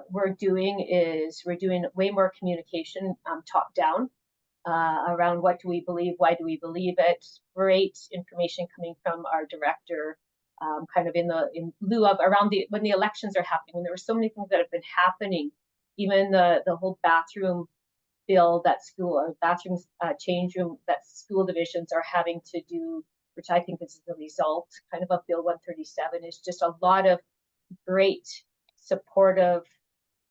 we're doing is we're doing way more communication top down around what do we believe, why do we believe it. Great information coming from our director, kind of in lieu of around when the elections are happening, when there were so many things that have been happening, even the whole bathroom bill that bathroom change room that school divisions are having to do, which I think is the result kind of Bill 137, is just a lot of great supportive,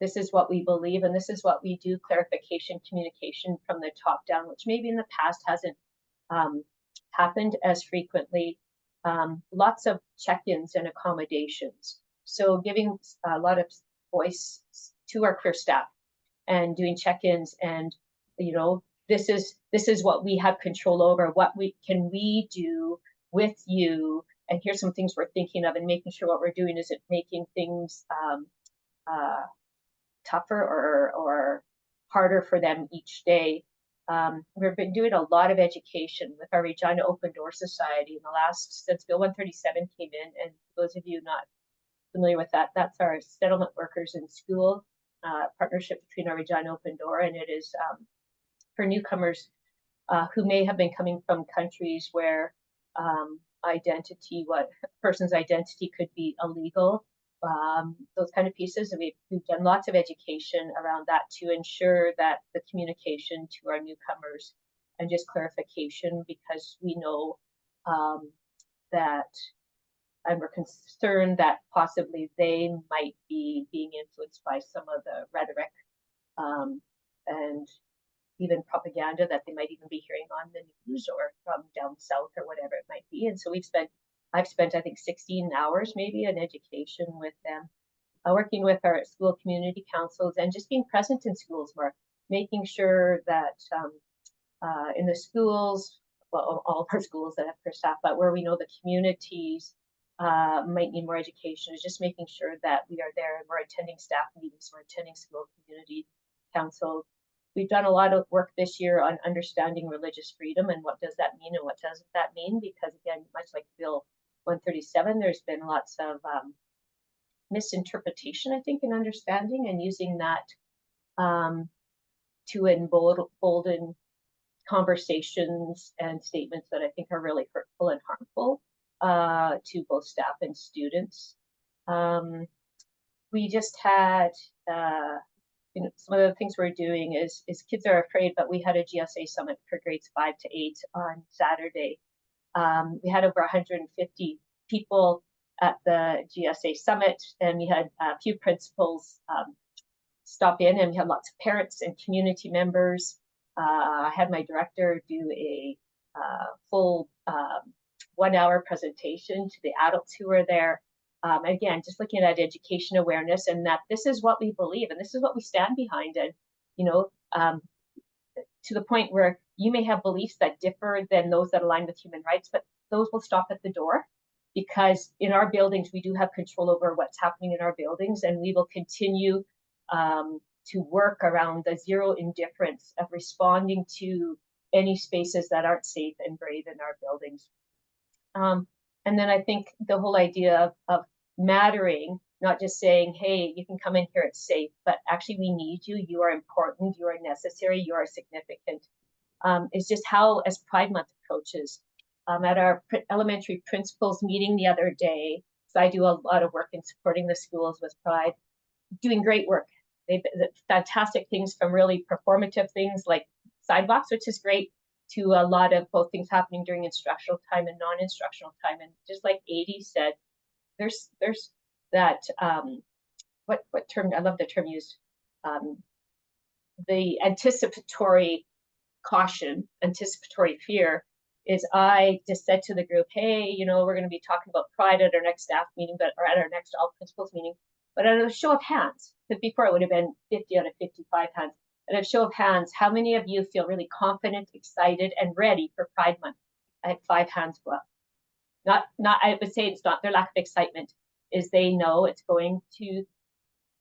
this is what we believe and this is what we do, clarification, communication from the top down, which maybe in the past hasn't happened as frequently. Lots of check-ins and accommodations. So giving a lot of voice to our career staff and doing check-ins, and this is what we have control over, what can we do with you, and here's some things we're thinking of, and making sure what we're doing isn't making things tougher or harder for them each day. We've been doing a lot of education with our Regina Open Door Society in the last, since Bill 137 came in. And for those of you not familiar with that, that's our settlement workers in school partnership between our Regina Open Door, and it is for newcomers who may have been coming from countries where what person's identity could be illegal, those kind of pieces. And we've done lots of education around that to ensure that the communication to our newcomers and just clarification, because we know that, and we're concerned that possibly they might be being influenced by some of the rhetoric and even propaganda that they might even be hearing on the news or from down south or whatever it might be. And so I've spent I think 16 hours maybe in education with them working with our school community councils and just being present in schools more, making sure that in the schools, well, all of our schools that have per staff, but where we know the communities might need more education, is just making sure that we are there and we're attending staff meetings, we're attending school community councils. We've done a lot of work this year on understanding religious freedom and what does that mean and what doesn't that mean, because again, much like Bill 137, there's been lots of misinterpretation, I think, in understanding and using that to embolden conversations and statements that I think are really hurtful and harmful to both staff and students. We just had, some of the things we're doing is kids are afraid, but we had a GSA summit for grades 5 to 8 on Saturday. We had over 150 people at the GSA summit, and we had a few principals stop in, and we had lots of parents and community members. I had my director do a full 1 hour presentation to the adults who were there. Again, just looking at education awareness and that this is what we believe and this is what we stand behind. And, to the point where you may have beliefs that differ than those that align with human rights, but those will stop at the door, because in our buildings, we do have control over what's happening in our buildings, and we will continue to work around the zero indifference of responding to any spaces that aren't safe and brave in our buildings. And then I think the whole idea of mattering, not just saying, hey, you can come in here, it's safe, but actually we need you, you are important, you are necessary, you are significant, is just how, as Pride Month approaches, at our elementary principals meeting the other day, so I do a lot of work in supporting the schools with Pride, doing great work. They've fantastic things, from really performative things like sidewalks, which is great, to a lot of both things happening during instructional time and non-instructional time. And just like Adie said, there's that, what term, I love the term used, the anticipatory caution, anticipatory fear, is I just said to the group, hey, we're going to be talking about Pride at our next staff meeting, or at our next all principals meeting, but at a show of hands, because before it would have been 50 out of 55 hands, at a show of hands, how many of you feel really confident, excited, and ready for Pride Month? I had 5 hands go up. Not, I would say it's not their lack of excitement, is they know it's going to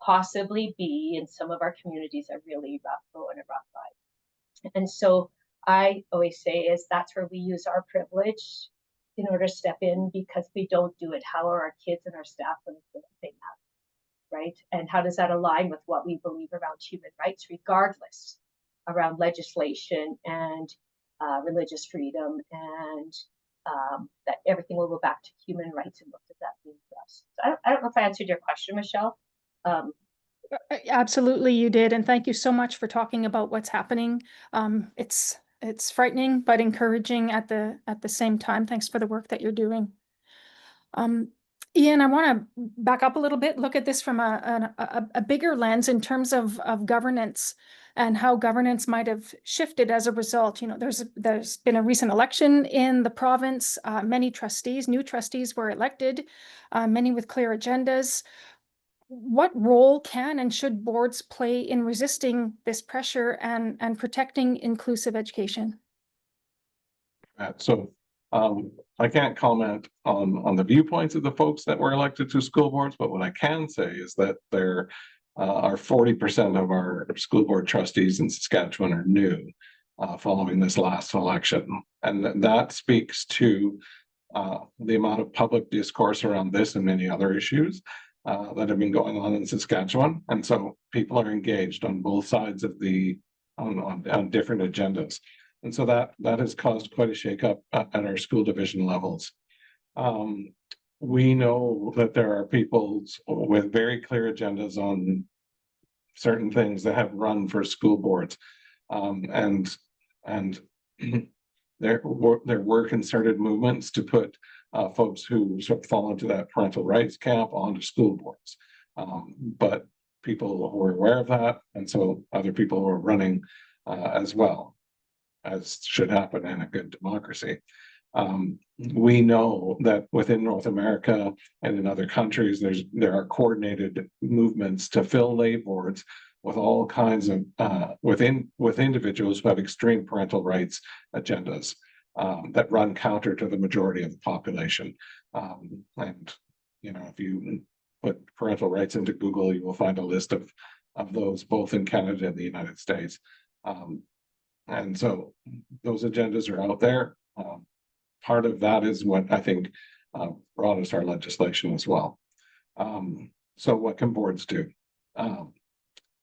possibly be, in some of our communities, a really rough go and a rough ride. And so I always say is that's where we use our privilege in order to step in, because if we don't do it, how are our kids and our staff going to feel that they have, right? And how does that align with what we believe around human rights, regardless, around legislation and religious freedom, and that everything will go back to human rights, and what does that mean for us? So I don't know if I answered your question, Michelle. Absolutely, you did, and thank you so much for talking about what's happening. It's frightening but encouraging at the same time. Thanks for the work that you're doing. Ian, I want to back up a little bit, look at this from a bigger lens in terms of governance and how governance might have shifted as a result. There's been a recent election in the province. Many new trustees were elected, many with clear agendas. What role can and should boards play in resisting this pressure and protecting inclusive education? So I can't comment on the viewpoints of the folks that were elected to school boards, but what I can say is that there are 40% of our school board trustees in Saskatchewan are new following this last election. And that speaks to the amount of public discourse around this and many other issues that have been going on in Saskatchewan. And so people are engaged on both sides of on different agendas. And so that has caused quite a shakeup at our school division levels. We know that there are people with very clear agendas on certain things that have run for school boards. And there were concerted movements to put folks who sort of fall into that parental rights camp onto school boards. But people were aware of that, and so other people were running as well, as should happen in a good democracy. We know that within North America and in other countries, there are coordinated movements to fill lay boards with all kinds of with individuals who have extreme parental rights agendas that run counter to the majority of the population. And you know, if you put parental rights into Google, you will find a list of those both in Canada and the United States. And so those agendas are out there. Part of that is what I think brought us our legislation as well. So what can boards do?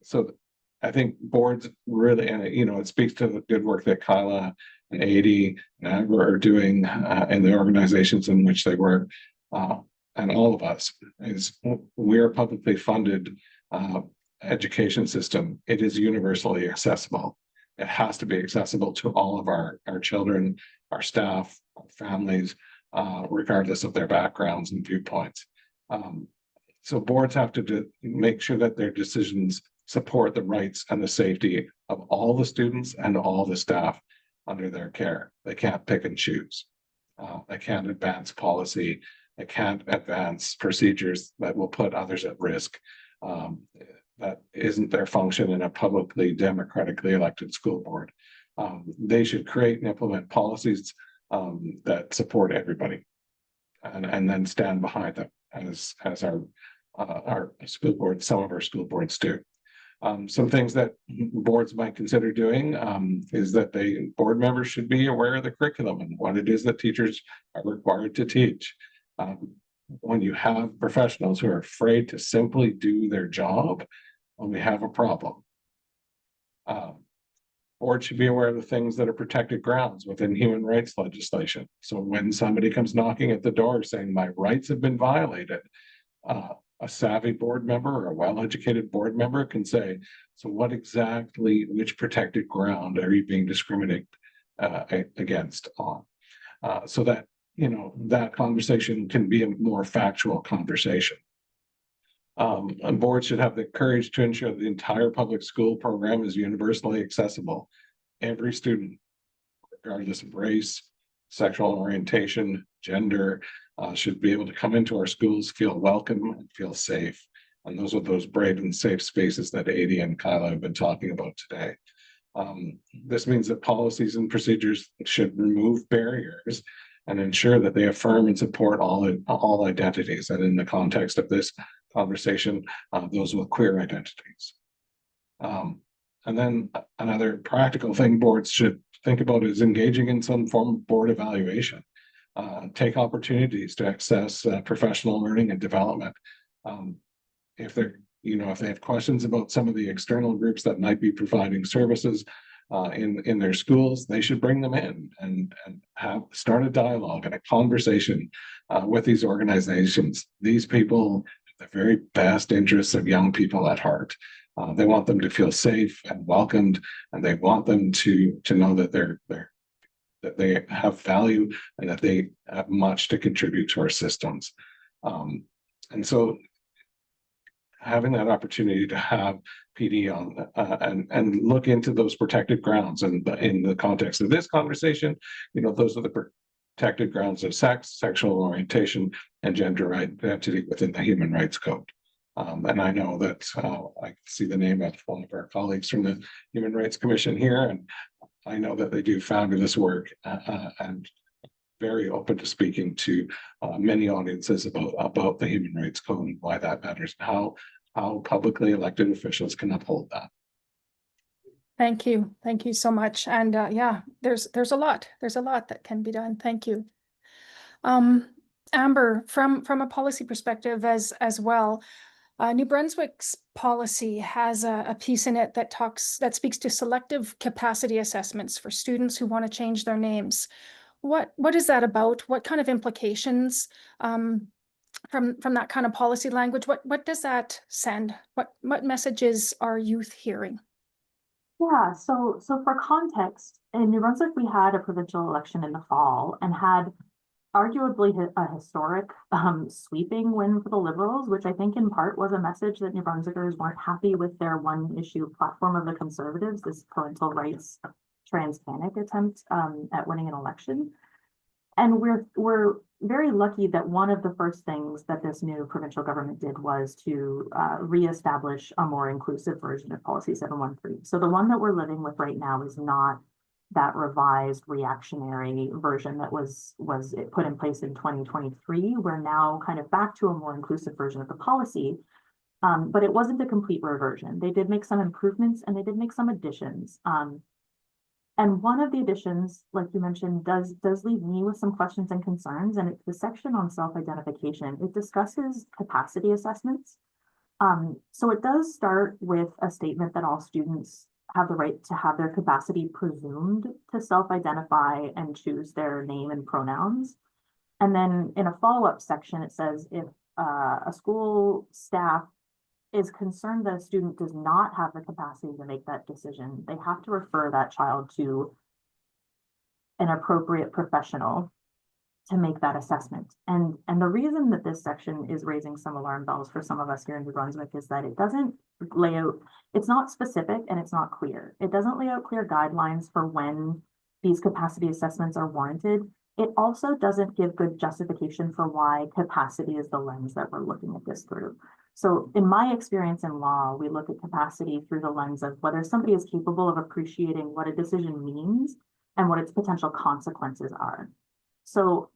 So I think boards really, and you know, it speaks to the good work that Kyla and Adie and Amber are doing in the organizations in which they work, and all of us, is we're a publicly funded education system. It is universally accessible. It has to be accessible to all of our children, our staff, our families, regardless of their backgrounds and viewpoints. So boards have to make sure that their decisions support the rights and the safety of all the students and all the staff under their care. They can't pick and choose. They can't advance policy. They can't advance procedures that will put others at risk. That isn't their function in a publicly democratically elected school board. They should create and implement policies that support everybody, and then stand behind them as our school boards, some of our school boards do. Some things that boards might consider doing is that board members should be aware of the curriculum and what it is that teachers are required to teach. When you have professionals who are afraid to simply do their job, well, we have a problem. Boards should be aware of the things that are protected grounds within human rights legislation. So when somebody comes knocking at the door saying my rights have been violated, a savvy board member or a well-educated board member can say, so what exactly, which protected ground are you being discriminated against on? So that, you know, that conversation can be a more factual conversation. And boards should have the courage to ensure the entire public school program is universally accessible. Every student, regardless of race, sexual orientation, gender, should be able to come into our schools, feel welcome and feel safe. And those are those brave and safe spaces that Adie and Kyla have been talking about today. This means that policies and procedures should remove barriers and ensure that they affirm and support all identities. And in the context of this conversation, those with queer identities. And then another practical thing boards should think about is engaging in some form of board evaluation. Take opportunities to access professional learning and development. If they have questions about some of the external groups that might be providing services in their schools, they should bring them in and start a dialogue and a conversation with these organizations. These people have the very best interests of young people at heart. They want them to feel safe and welcomed, and they want them to know that that they have value and that they have much to contribute to our systems. And so having that opportunity to have PD on and look into those protected grounds, and in the context of this conversation, you know, those are the protected grounds of sex, sexual orientation, and gender identity within the Human Rights Code. And I know that I see the name of one of our colleagues from the Human Rights Commission here, and I know that they do fabulous work and very open to speaking to many audiences about the Human Rights Code and why that matters, and how publicly elected officials can uphold that. Thank you so much. And yeah, there's a lot that can be done. Thank you. Amber, from a policy perspective as well, New Brunswick's policy has a piece in it that speaks to selective capacity assessments for students who want to change their names. What is that about? What kind of implications from that kind of policy language? What does that send? What messages are youth hearing? Yeah, so for context, in New Brunswick, we had a provincial election in the fall and had arguably a historic sweeping win for the Liberals, which I think in part was a message that New Brunswickers weren't happy with their one issue platform of the Conservatives, this parental rights trans panic attempt at winning an election. And we're very lucky that one of the first things that this new provincial government did was to reestablish a more inclusive version of Policy 713. So the one that we're living with right now is not that revised reactionary version that was put in place in 2023. We're now kind of back to a more inclusive version of the policy, but it wasn't a complete reversion. They did make some improvements and they did make some additions. And one of the additions, like you mentioned, does leave me with some questions and concerns, and it's the section on self-identification. It discusses capacity assessments. So it does start with a statement that all students have the right to have their capacity presumed to self-identify and choose their name and pronouns. And then in a follow-up section, it says if a school staff is concerned that a student does not have the capacity to make that decision, they have to refer that child to an appropriate professional to make that assessment. And the reason that this section is raising some alarm bells for some of us here in New Brunswick is that it doesn't lay out, it's not specific and it's not clear. It doesn't lay out clear guidelines for when these capacity assessments are warranted. It also doesn't give good justification for why capacity is the lens that we're looking at this through. So in my experience in law, we look at capacity through the lens of whether somebody is capable of appreciating what a decision means and what its potential consequences are. So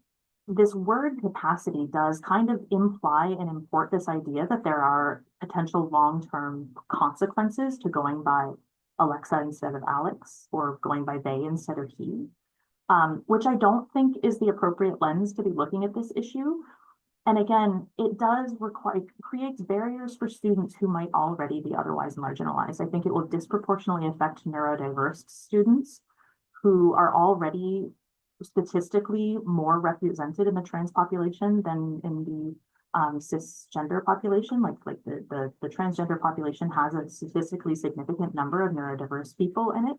this word capacity does kind of imply and import this idea that there are potential long-term consequences to going by Alexa instead of Alex or going by they instead of he, which I don't think is the appropriate lens to be looking at this issue. And again, it does require, creates barriers for students who might already be otherwise marginalized. I think it will disproportionately affect neurodiverse students who are already statistically more represented in the trans population than in the cisgender population. Like the transgender population has a statistically significant number of neurodiverse people in it.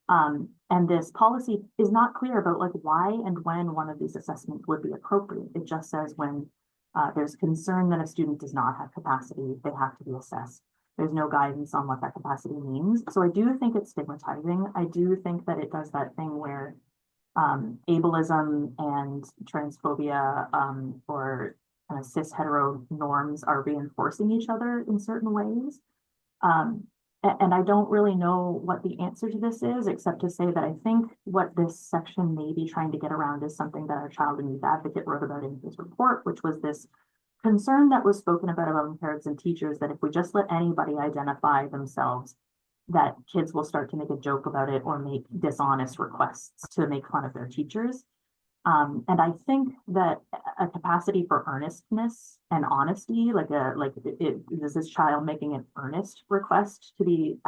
And this policy is not clear about like why and when one of these assessments would be appropriate. It just says when there's concern that a student does not have capacity, they have to be assessed. There's no guidance on what that capacity means. So I do think it's stigmatizing. I do think that it does that thing where ableism and transphobia or kind of cis hetero norms are reinforcing each other in certain ways. And I don't really know what the answer to this is, except to say that I think what this section may be trying to get around is something that our child and youth advocate wrote about in his report, which was this concern that was spoken about parents and teachers that if we just let anybody identify themselves, that kids will start to make a joke about it or make dishonest requests to make fun of their teachers. And I think that a capacity for earnestness and honesty, is this child making an earnest request to be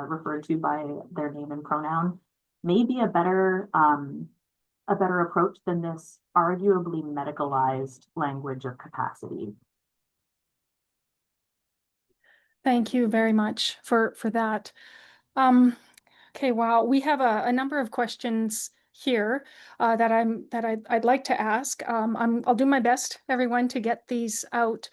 referred to by their name and pronoun, may be a better approach than this arguably medicalized language of capacity. Thank you very much for that. Okay, wow, we have a number of questions here that I'd like to ask. I'll do my best, everyone, to get these out.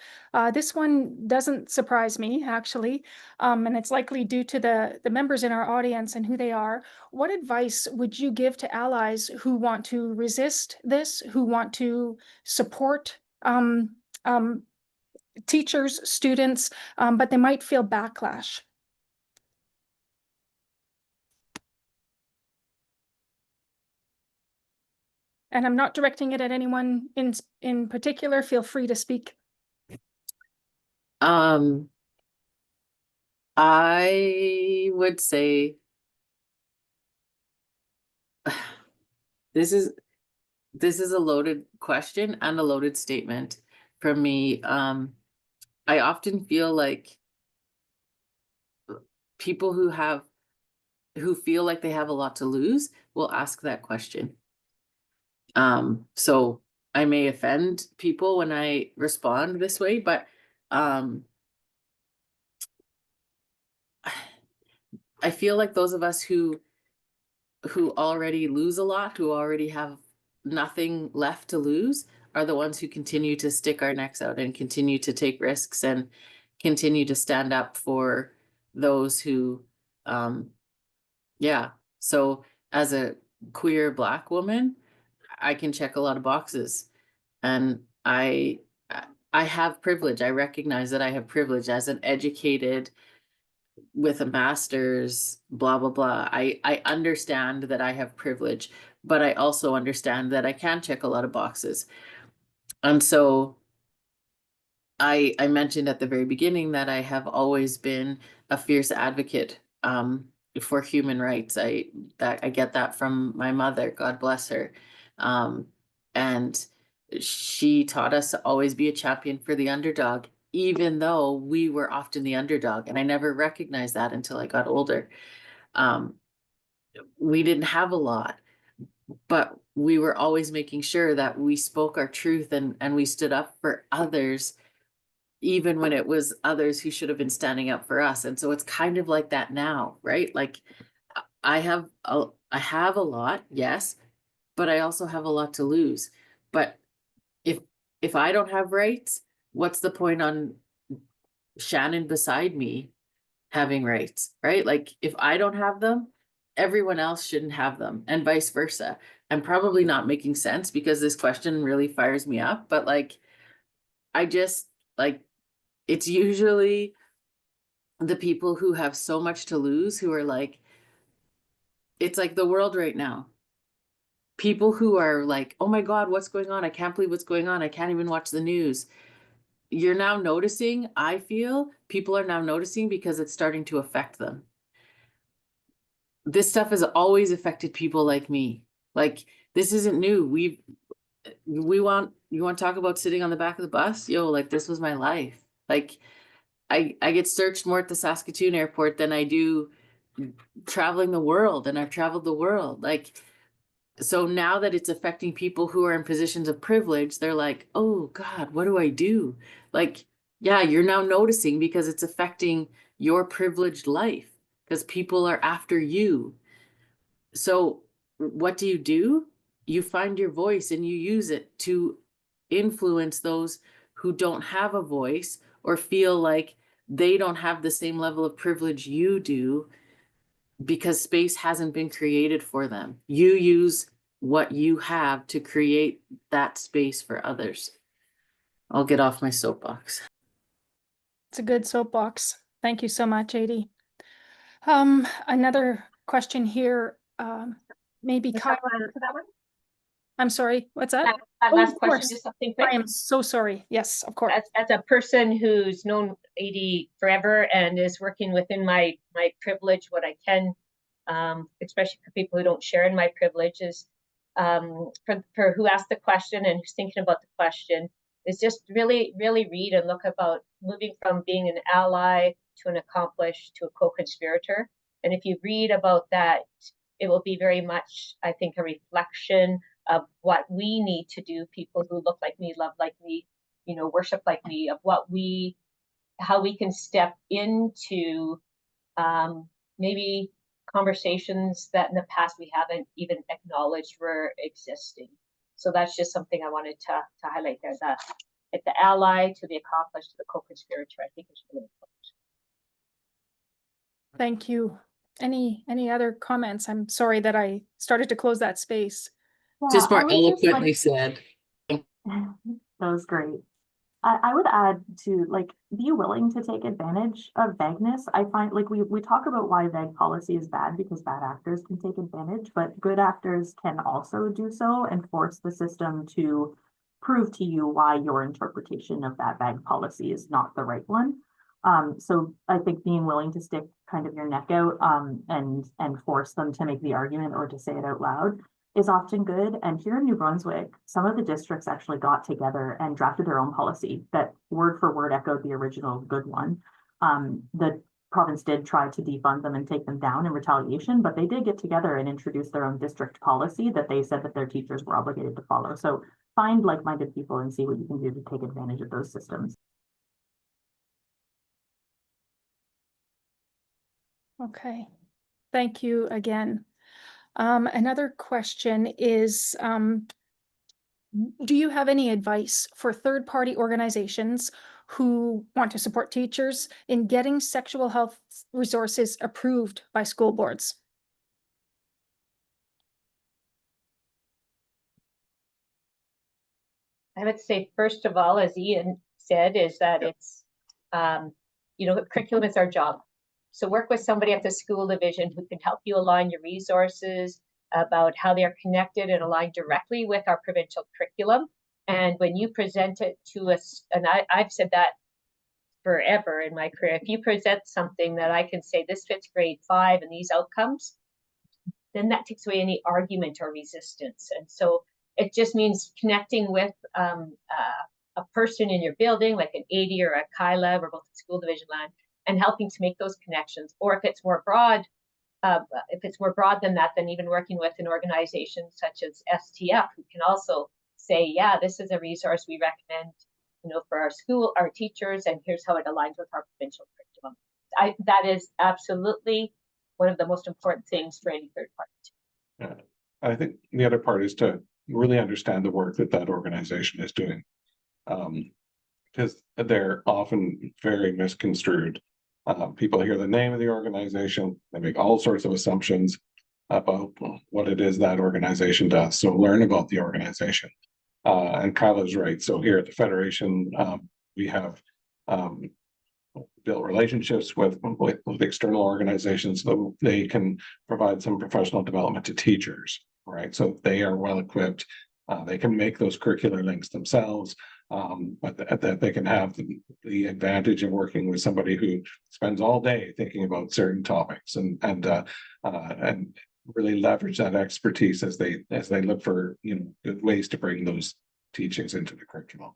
This one doesn't surprise me, actually, and it's likely due to the members in our audience and who they are. What advice would you give to allies who want to resist this, who want to support teachers, students, but they might feel backlash? And I'm not directing it at anyone in particular. Feel free to speak. I would say this is a loaded question and a loaded statement from me. I often feel like people who feel like they have a lot to lose will ask that question. So I may offend people when I respond this way, but I feel like those of us who already lose a lot, who already have nothing left to lose, are the ones who continue to stick our necks out and continue to take risks and continue to stand up for those who, yeah. So as a queer Black woman, I can check a lot of boxes, and I have privilege. I recognize that I have privilege as an educated with a master's, blah, blah, blah. I understand that I have privilege, but I also understand that I can check a lot of boxes. And so I mentioned at the very beginning that I have always been a fierce advocate for human rights. I get that from my mother, God bless her. And she taught us to always be a champion for the underdog, even though we were often the underdog. And I never recognized that until I got older. We didn't have a lot, but we were always making sure that we spoke our truth and we stood up for others, even when it was others who should have been standing up for us. And so it's kind of like that now, right? Like I have a lot, yes, but I also have a lot to lose. But if I don't have rights, what's the point on Shannon beside me having rights, right? Like if I don't have them, everyone else shouldn't have them, and vice versa. I'm probably not making sense because this question really fires me up, but like I just like, it's usually the people who have so much to lose who are like, it's like the world right now. People who are like, oh my God, what's going on? I can't believe what's going on. I can't even watch the news. You're now noticing, I feel people are now noticing because it's starting to affect them. This stuff has always affected people like me. Like this isn't new. You want to talk about sitting on the back of the bus? Yo, like this was my life. Like I get searched more at the Saskatoon airport than I do traveling the world, and I've traveled the world. Like, so now that it's affecting people who are in positions of privilege, they're like, oh God, what do I do? Like, yeah, you're now noticing because it's affecting your privileged life because people are after you. So what do? You find your voice and you use it to influence those who don't have a voice or feel like they don't have the same level of privilege you do because space hasn't been created for them. You use what you have to create that space for others. I'll get off my soapbox. It's a good soapbox. Thank you so much, Adie. Another question here, maybe Michelle, Kyla. want to answer that one? I'm sorry, what's that? That Oh, last of question, course. just something I quick. am so sorry. Yes, of course. As a person who's known Adie forever and is working within my privilege, what I can, especially for people who don't share in my privileges, for who asked the question and who's thinking about the question, is just really read and look about moving from being an ally to an accomplished to a co-conspirator. And if you read about that, it will be very much, I think, a reflection of what we need to do, people who look like me, love like me, you know, worship like me, of how we can step into maybe conversations that in the past we haven't even acknowledged were existing. So that's just something I wanted to highlight there, that at the ally to the accomplished to the co-conspirator, I think is really important. Thank you. Any other comments? I'm sorry that I started to close that space. Yeah, Just I more would just eloquently like, said. that was great. I would add to like be willing to take advantage of vagueness. I find like we talk about why vague policy is bad because bad actors can take advantage, but good actors can also do so and force the system to prove to you why your interpretation of that vague policy is not the right one. So I think being willing to stick kind of your neck out and force them to make the argument or to say it out loud is often good. And here in New Brunswick, some of the districts actually got together and drafted their own policy that word for word echoed the original good one. The province did try to defund them and take them down in retaliation, but they did get together and introduce their own district policy that they said that their teachers were obligated to follow. So find like-minded people and see what you can do to take advantage of those systems. Okay, thank you again. Another question is, do you have any advice for third-party organizations who want to support teachers in getting sexual health resources approved by school boards? I would say, first of all, as Ian said, is that it's, curriculum is our job. So work with somebody at the school division who can help you align your resources about how they are connected and aligned directly with our provincial curriculum. And when you present it to us, and I've said that forever in my career, if you present something that I can say this fits grade 5 and these outcomes, then that takes away any argument or resistance. And so it just means connecting with a person in your building, like an AD or a Kyla, we're both in school division land, and helping to make those connections. Or if it's more broad, than that, then even working with an organization such as STF, who can also say, yeah, this is a resource we recommend, for our school, our teachers, and here's how it aligns with our provincial curriculum. That is absolutely one of the most important things for any third party. Yeah. I think the other part is to really understand the work that organization is doing, because they're often very misconstrued. People hear the name of the organization, they make all sorts of assumptions about what it is that organization does. So learn about the organization. And Kyla's right. So here at the Federation, we have built relationships with external organizations so they can provide some professional development to teachers, right? So they are well equipped. They can make those curricular links themselves, but that they can have the advantage of working with somebody who spends all day thinking about certain topics and really leverage that expertise as they look for good ways to bring those teachings into the curriculum.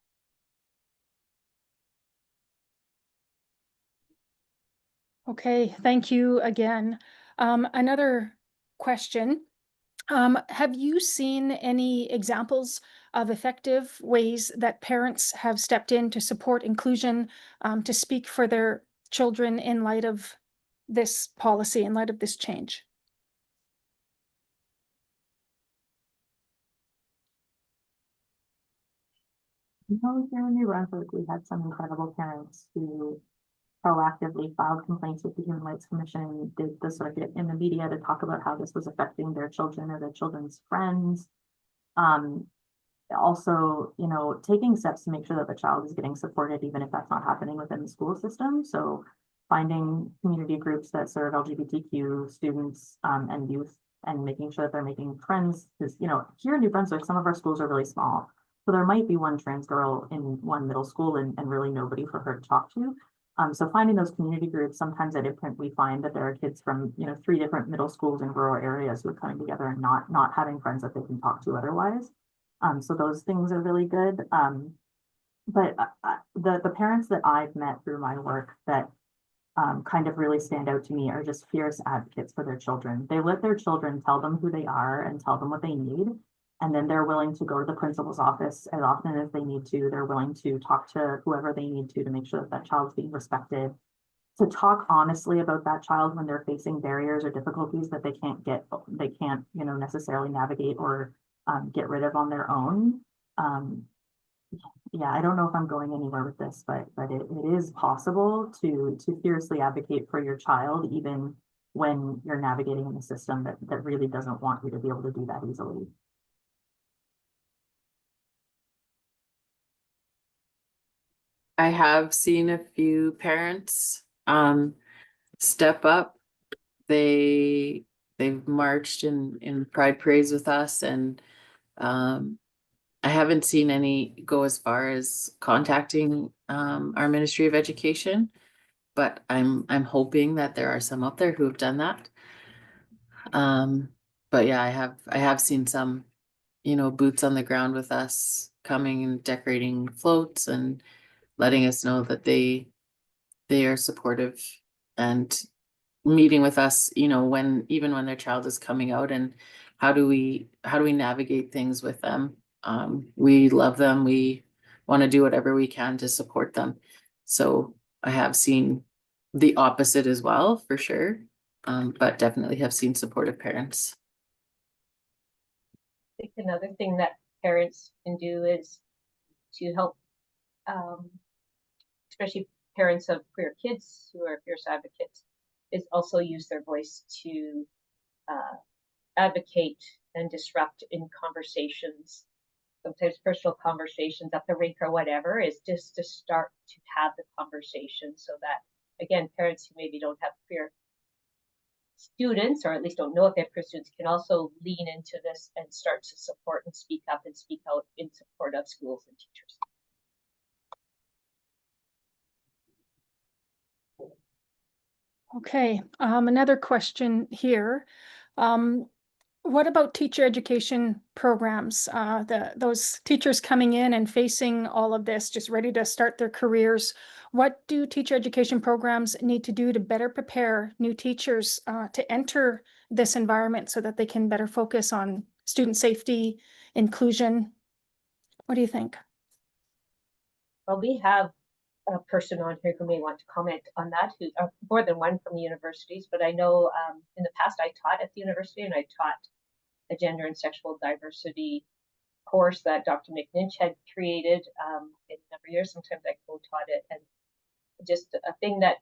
Okay, thank you again. Another question. Have you seen any examples of effective ways that parents have stepped in to support inclusion, to speak for their children in light of this policy, in light of this change? Here in New Brunswick, we had some incredible parents who proactively filed complaints with the Human Rights Commission, did the circuit in the media to talk about how this was affecting their children or their children's friends. Also, taking steps to make sure that the child is getting supported, even if that's not happening within the school system. So finding community groups that serve LGBTQ students and youth, and making sure that they're making friends. Because, here in New Brunswick, some of our schools are really small. So there might be one trans girl in one middle school and really nobody for her to talk to. So finding those community groups, sometimes at Imprint, we find that there are kids from, 3 different middle schools in rural areas who are coming together and not having friends that they can talk to otherwise. So those things are really good. But the parents that I've met through my work that kind of really stand out to me are just fierce advocates for their children. They let their children tell them who they are and tell them what they need. And then they're willing to go to the principal's office as often as they need to. They're willing to talk to whoever they need to make sure that that child's being respected. To talk honestly about that child when they're facing barriers or difficulties that they can't necessarily navigate or get rid of on their own. Yeah, I don't know if I'm going anywhere with this, but it is possible to fiercely advocate for your child, even when you're navigating in a system that really doesn't want you to be able to do that easily. I have seen a few parents step up. They've marched in Pride Parades with us, and I haven't seen any go as far as contacting our Ministry of Education, but I'm hoping that there are some out there who have done that. But yeah, I have seen some, boots on the ground with us coming and decorating floats and letting us know that they are supportive and meeting with us, even when their child is coming out, and how do we navigate things with them. We love them. We want to do whatever we can to support them. So I have seen the opposite as well, for sure. But definitely have seen supportive parents. I think another thing that parents can do is to help, especially parents of queer kids who are fierce advocates, is also use their voice to advocate and disrupt in conversations sometimes personal conversations at the rink or whatever, is just to start to have the conversation so that, again, parents who maybe don't have queer students, or at least don't know if they have queer students, can also lean into this and start to support and speak up and speak out in support of schools and teachers. Okay, another question here. What about teacher education programs? Those teachers coming in and facing all of this, just ready to start their careers. What do teacher education programs need to do to better prepare new teachers to enter this environment so that they can better focus on student safety, inclusion? What do you think? Well, we have a person on here who may want to comment on that, who more than one from the universities, but I know in the past I taught at the university, and I taught a gender and sexual diversity course that Dr. McNinch had created in a number of years. Sometimes I co-taught it, and just a thing that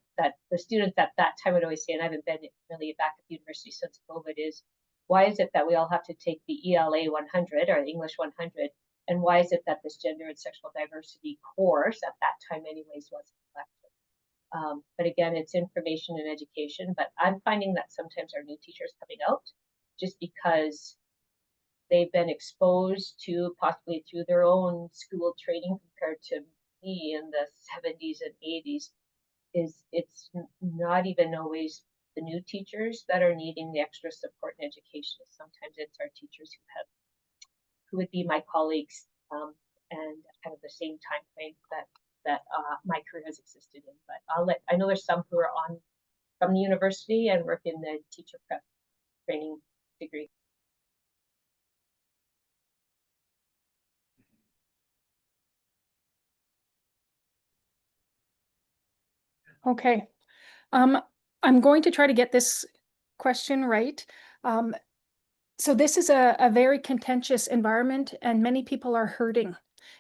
the students at that time would always say, and I haven't been really back at the university since COVID, is why is it that we all have to take the ELA 100 or the English 100? And why is it that this gender and sexual diversity course at that time anyways wasn't selected? But again, it's information and education, but I'm finding that sometimes our new teachers coming out, just because they've been exposed to, possibly through their own school training compared to me in the 70s and 80s, it's not even always the new teachers that are needing the extra support and education. Sometimes it's our teachers who would be my colleagues and kind of the same time frame that my career has existed in. But I know there's some who are on from the university and work in the teacher prep training degree. Okay. I'm going to try to get this question right. So this is a very contentious environment and many people are hurting.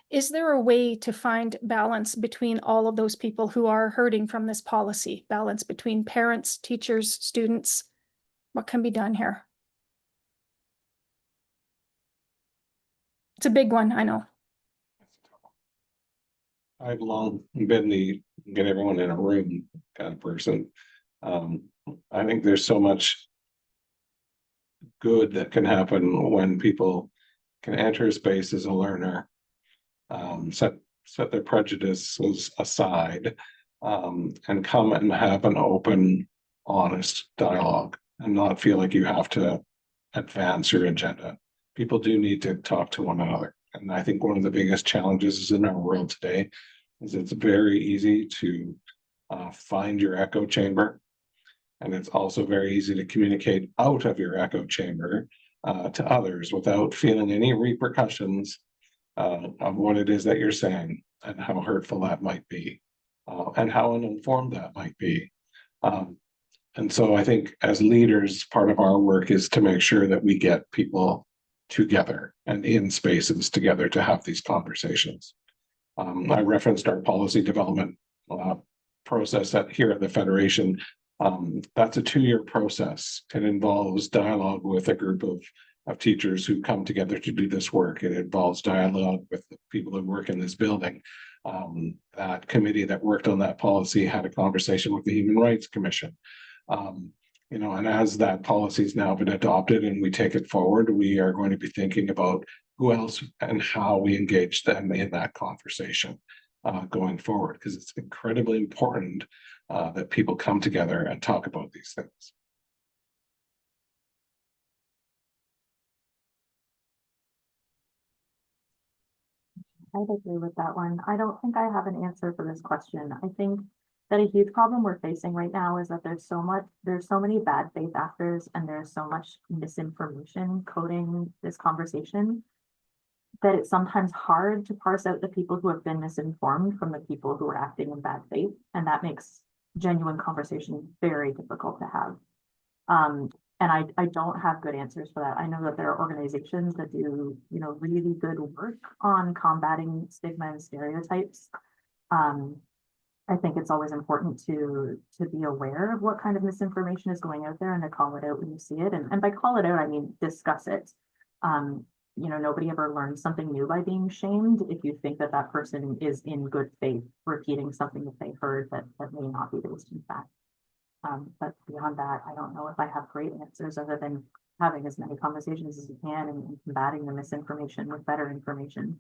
Is there a way to find balance between all of those people who are hurting from this policy? Balance between parents, teachers, students? What can be done here? It's a big one, I know. I've long been the get everyone in a room kind of person. I think there's so much good that can happen when people can enter a space as a learner, set their prejudices aside, and come and have an open, honest dialogue and not feel like you have to advance your agenda. People do need to talk to one another. And I think one of the biggest challenges in our world today is it's very easy to find your echo chamber. And it's also very easy to communicate out of your echo chamber to others without feeling any repercussions of what it is that you're saying and how hurtful that might be and how uninformed that might be. And so I think as leaders, part of our work is to make sure that we get people together and in spaces together to have these conversations. I referenced our policy development process here at the Federation. That's a 2-year process. It involves dialogue with a group of teachers who come together to do this work. It involves dialogue with the people who work in this building. That committee that worked on that policy had a conversation with the Human Rights Commission. And as that policy has now been adopted and we take it forward, we are going to be thinking about who else and how we engage them in that conversation going forward, because it's incredibly important that people come together and talk about these things. I'd agree with that one. I don't think I have an answer for this question. I think that a huge problem we're facing right now is that there's so many bad faith actors and there's so much misinformation coding this conversation that it's sometimes hard to parse out the people who have been misinformed from the people who are acting in bad faith. And that makes genuine conversation very difficult to have. And I don't have good answers for that. I know that there are organizations that do, really good work on combating stigma and stereotypes. I think it's always important to be aware of what kind of misinformation is going out there and to call it out when you see it. And by call it out, I mean discuss it. nobody ever learns something new by being shamed if you think that that person is in good faith repeating something that they heard that may not be based in fact. But beyond that, I don't know if I have great answers other than having as many conversations as you can and combating the misinformation with better information.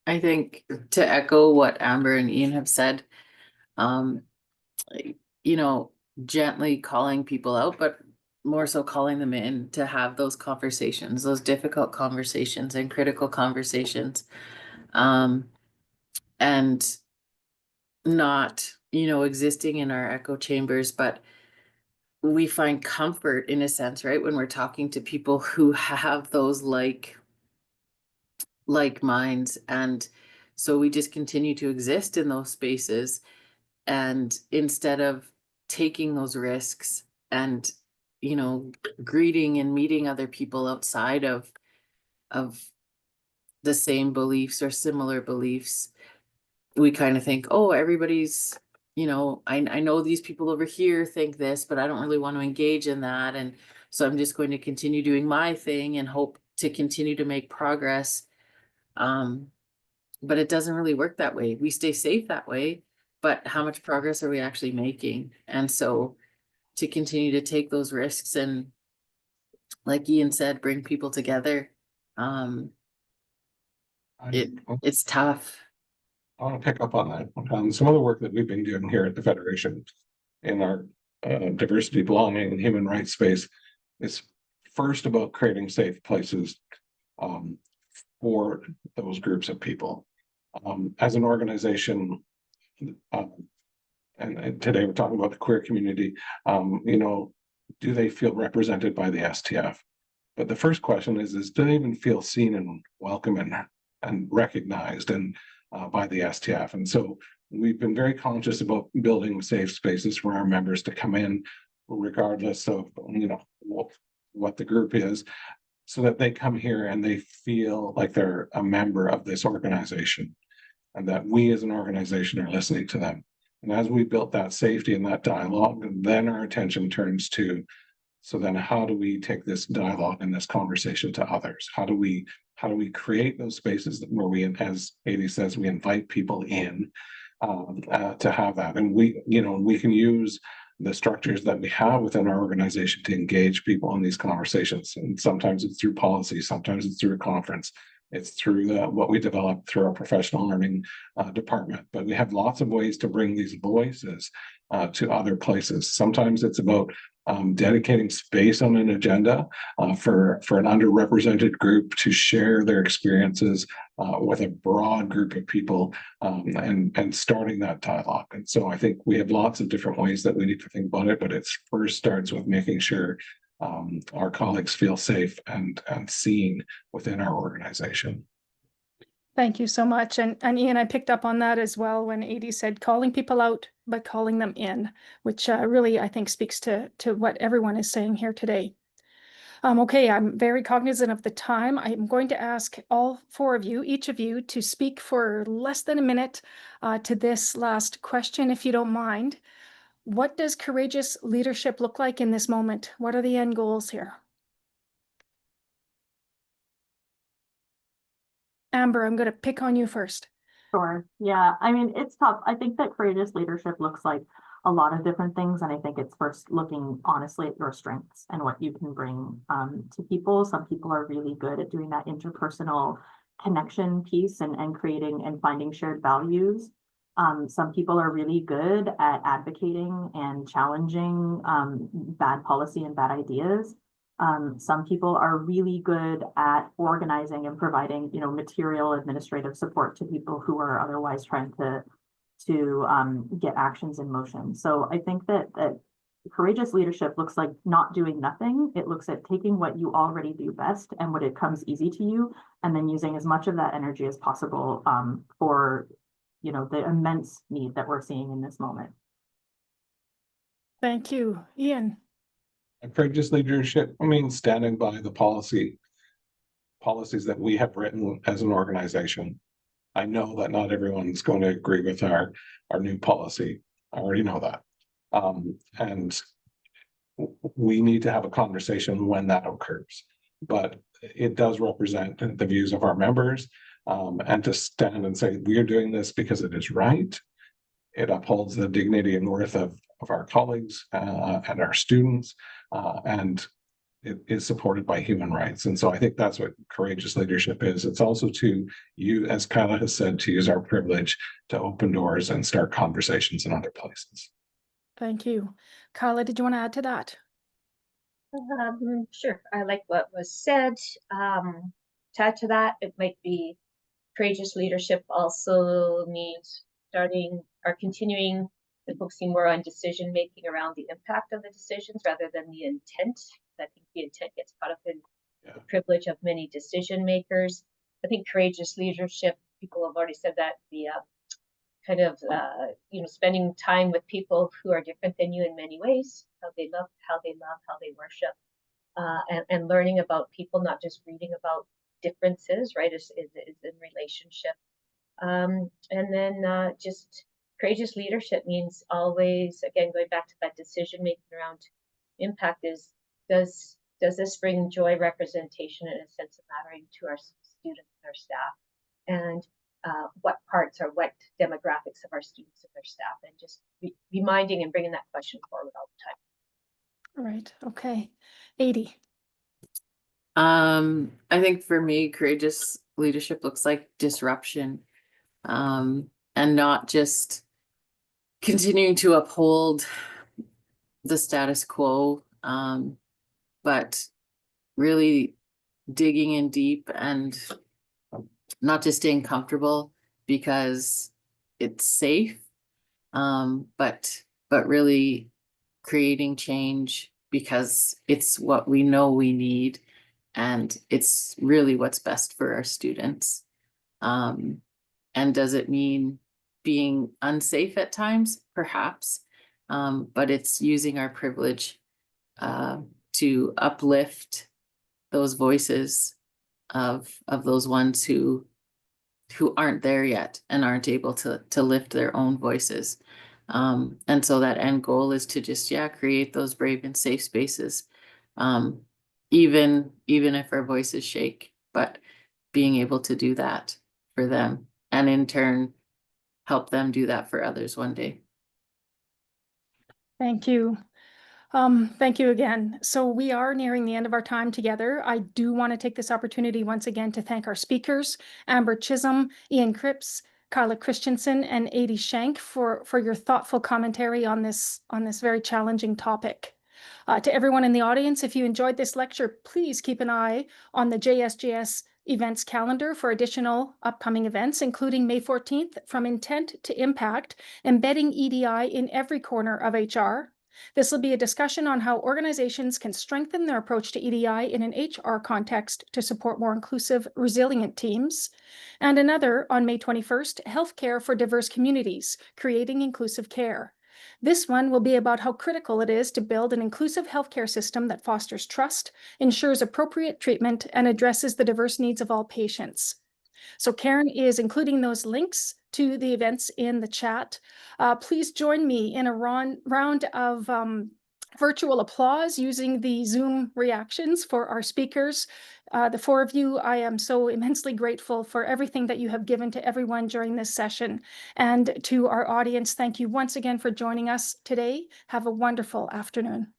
I think to echo what Amber and Ian have said, gently calling people out, but more so calling them in to have those conversations, those difficult conversations and critical conversations. And not, existing in our echo chambers, but we find comfort in a sense, right? When we're talking to people who have those like minds. And so we just continue to exist in those spaces. And instead of taking those risks and, greeting and meeting other people outside of the same beliefs or similar beliefs, we kind of think, oh, everybody's, I know these people over here think this, but I don't really want to engage in that. And so I'm just going to continue doing my thing and hope to continue to make progress. But it doesn't really work that way. We stay safe that way, but how much progress are we actually making? And so to continue to take those risks and, like Ian said, bring people together, it's tough. I want to pick up on that. Some of the work that we've been doing here at the Federation in our diversity, belonging, and human rights space is first about creating safe places for those groups of people. As an organization, and today we're talking about the queer community, do they feel represented by the STF? But the first question is do they even feel seen and welcome and recognized and by the STF? And so we've been very conscious about building safe spaces for our members to come in, regardless of what the group is, so that they come here and they feel like they're a member of this organization, and that we as an organization are listening to them. And as we built that safety and that dialogue, then our attention turns to, so then how do we take this dialogue and this conversation to others? How do we create those spaces where we, as Adie says, we invite people in to have that? And we can use the structures that we have within our organization to engage people in these conversations. And sometimes it's through policy, sometimes it's through a conference, it's through what we develop through our professional learning department. But we have lots of ways to bring these voices to other places. Sometimes it's about dedicating space on an agenda for an underrepresented group to share their experiences with a broad group of people, and starting that dialogue. And so I think we have lots of different ways that we need to think about it, but it first starts with making sure our colleagues feel safe and seen within our organization. Thank you so much. And Ian, I picked up on that as well when Adie said calling people out, but calling them in, which really, I think, speaks to what everyone is saying here today. Okay, I'm very cognizant of the time. I'm going to ask all four of you, each of you, to speak for less than a minute to this last question, if you don't mind. What does courageous leadership look like in this moment? What are the end goals here? Amber, I'm going to pick on you first. Sure. Yeah. I mean, it's tough. I think that courageous leadership looks like a lot of different things. And I think it's first looking honestly at your strengths and what you can bring to people. Some people are really good at doing that interpersonal connection piece and creating and finding shared values. Some people are really good at advocating and challenging bad policy and bad ideas. Some people are really good at organizing and providing, material administrative support to people who are otherwise trying to get actions in motion. So I think that courageous leadership looks like not doing nothing. It looks at taking what you already do best and what it comes easy to you, and then using as much of that energy as possible for, the immense need that we're seeing in this moment. Thank you. Ian. Courageous leadership, standing by the policies that we have written as an organization. I know that not everyone's going to agree with our new policy. I already know that. And we need to have a conversation when that occurs. But it does represent the views of our members, and to stand and say, we are doing this because it is right. It upholds the dignity and worth of our colleagues and our students, and it is supported by human rights. And so I think that's what courageous leadership is. It's also to use, as Kyla has said, to use our privilege to open doors and start conversations in other places. Thank you. Kyla, did you want to add to that? Sure. I like what was said. To add to that, it might be courageous leadership also means starting or continuing and focusing more on decision making around the impact of the decisions rather than the intent. I think the intent gets caught up in the privilege of many decision makers. I think courageous leadership, people have already said that, the kind of spending time with people who are different than you in many ways, how they love, how they worship, and learning about people, not just reading about differences, right, is in relationship. And then just courageous leadership means always, again, going back to that decision making around impact, is does this bring joy, representation, and a sense of mattering to our students and our staff, and what parts or what demographics of our students and their staff, and just reminding and bringing that question forward all the time. All right. Okay. 80. I think for me, courageous leadership looks like disruption, and not just continuing to uphold the status quo, but really digging in deep and not just staying comfortable because it's safe, but really creating change because it's what we know we need, and it's really what's best for our students. And does it mean being unsafe at times? Perhaps, but it's using our privilege to uplift those voices of those ones who aren't there yet and aren't able to lift their own voices. And so that end goal is to just, create those brave and safe spaces, even if our voices shake, but being able to do that for them, and in turn help them do that for others one day. Thank you. Thank you again. So we are nearing the end of our time together. I do want to take this opportunity once again to thank our speakers, Amber Chisholm, Ian Krips, Kyla Christiansen, and Adrienne Schenk for your thoughtful commentary on this very challenging topic. To everyone in the audience, if you enjoyed this lecture, please keep an eye on the JSGS events calendar for additional upcoming events, including May 14th, From Intent to Impact, Embedding EDI in Every Corner of HR. This will be a discussion on how organizations can strengthen their approach to EDI in an HR context to support more inclusive, resilient teams. And another on May 21st, Healthcare for Diverse Communities, Creating Inclusive Care. This one will be about how critical it is to build an inclusive healthcare system that fosters trust, ensures appropriate treatment, and addresses the diverse needs of all patients. So Karen is including those links to the events in the chat. Please join me in a round of virtual applause using the Zoom reactions for our speakers. The four of you, I am so immensely grateful for everything that you have given to everyone during this session. And to our audience, thank you once again for joining us today. Have a wonderful afternoon.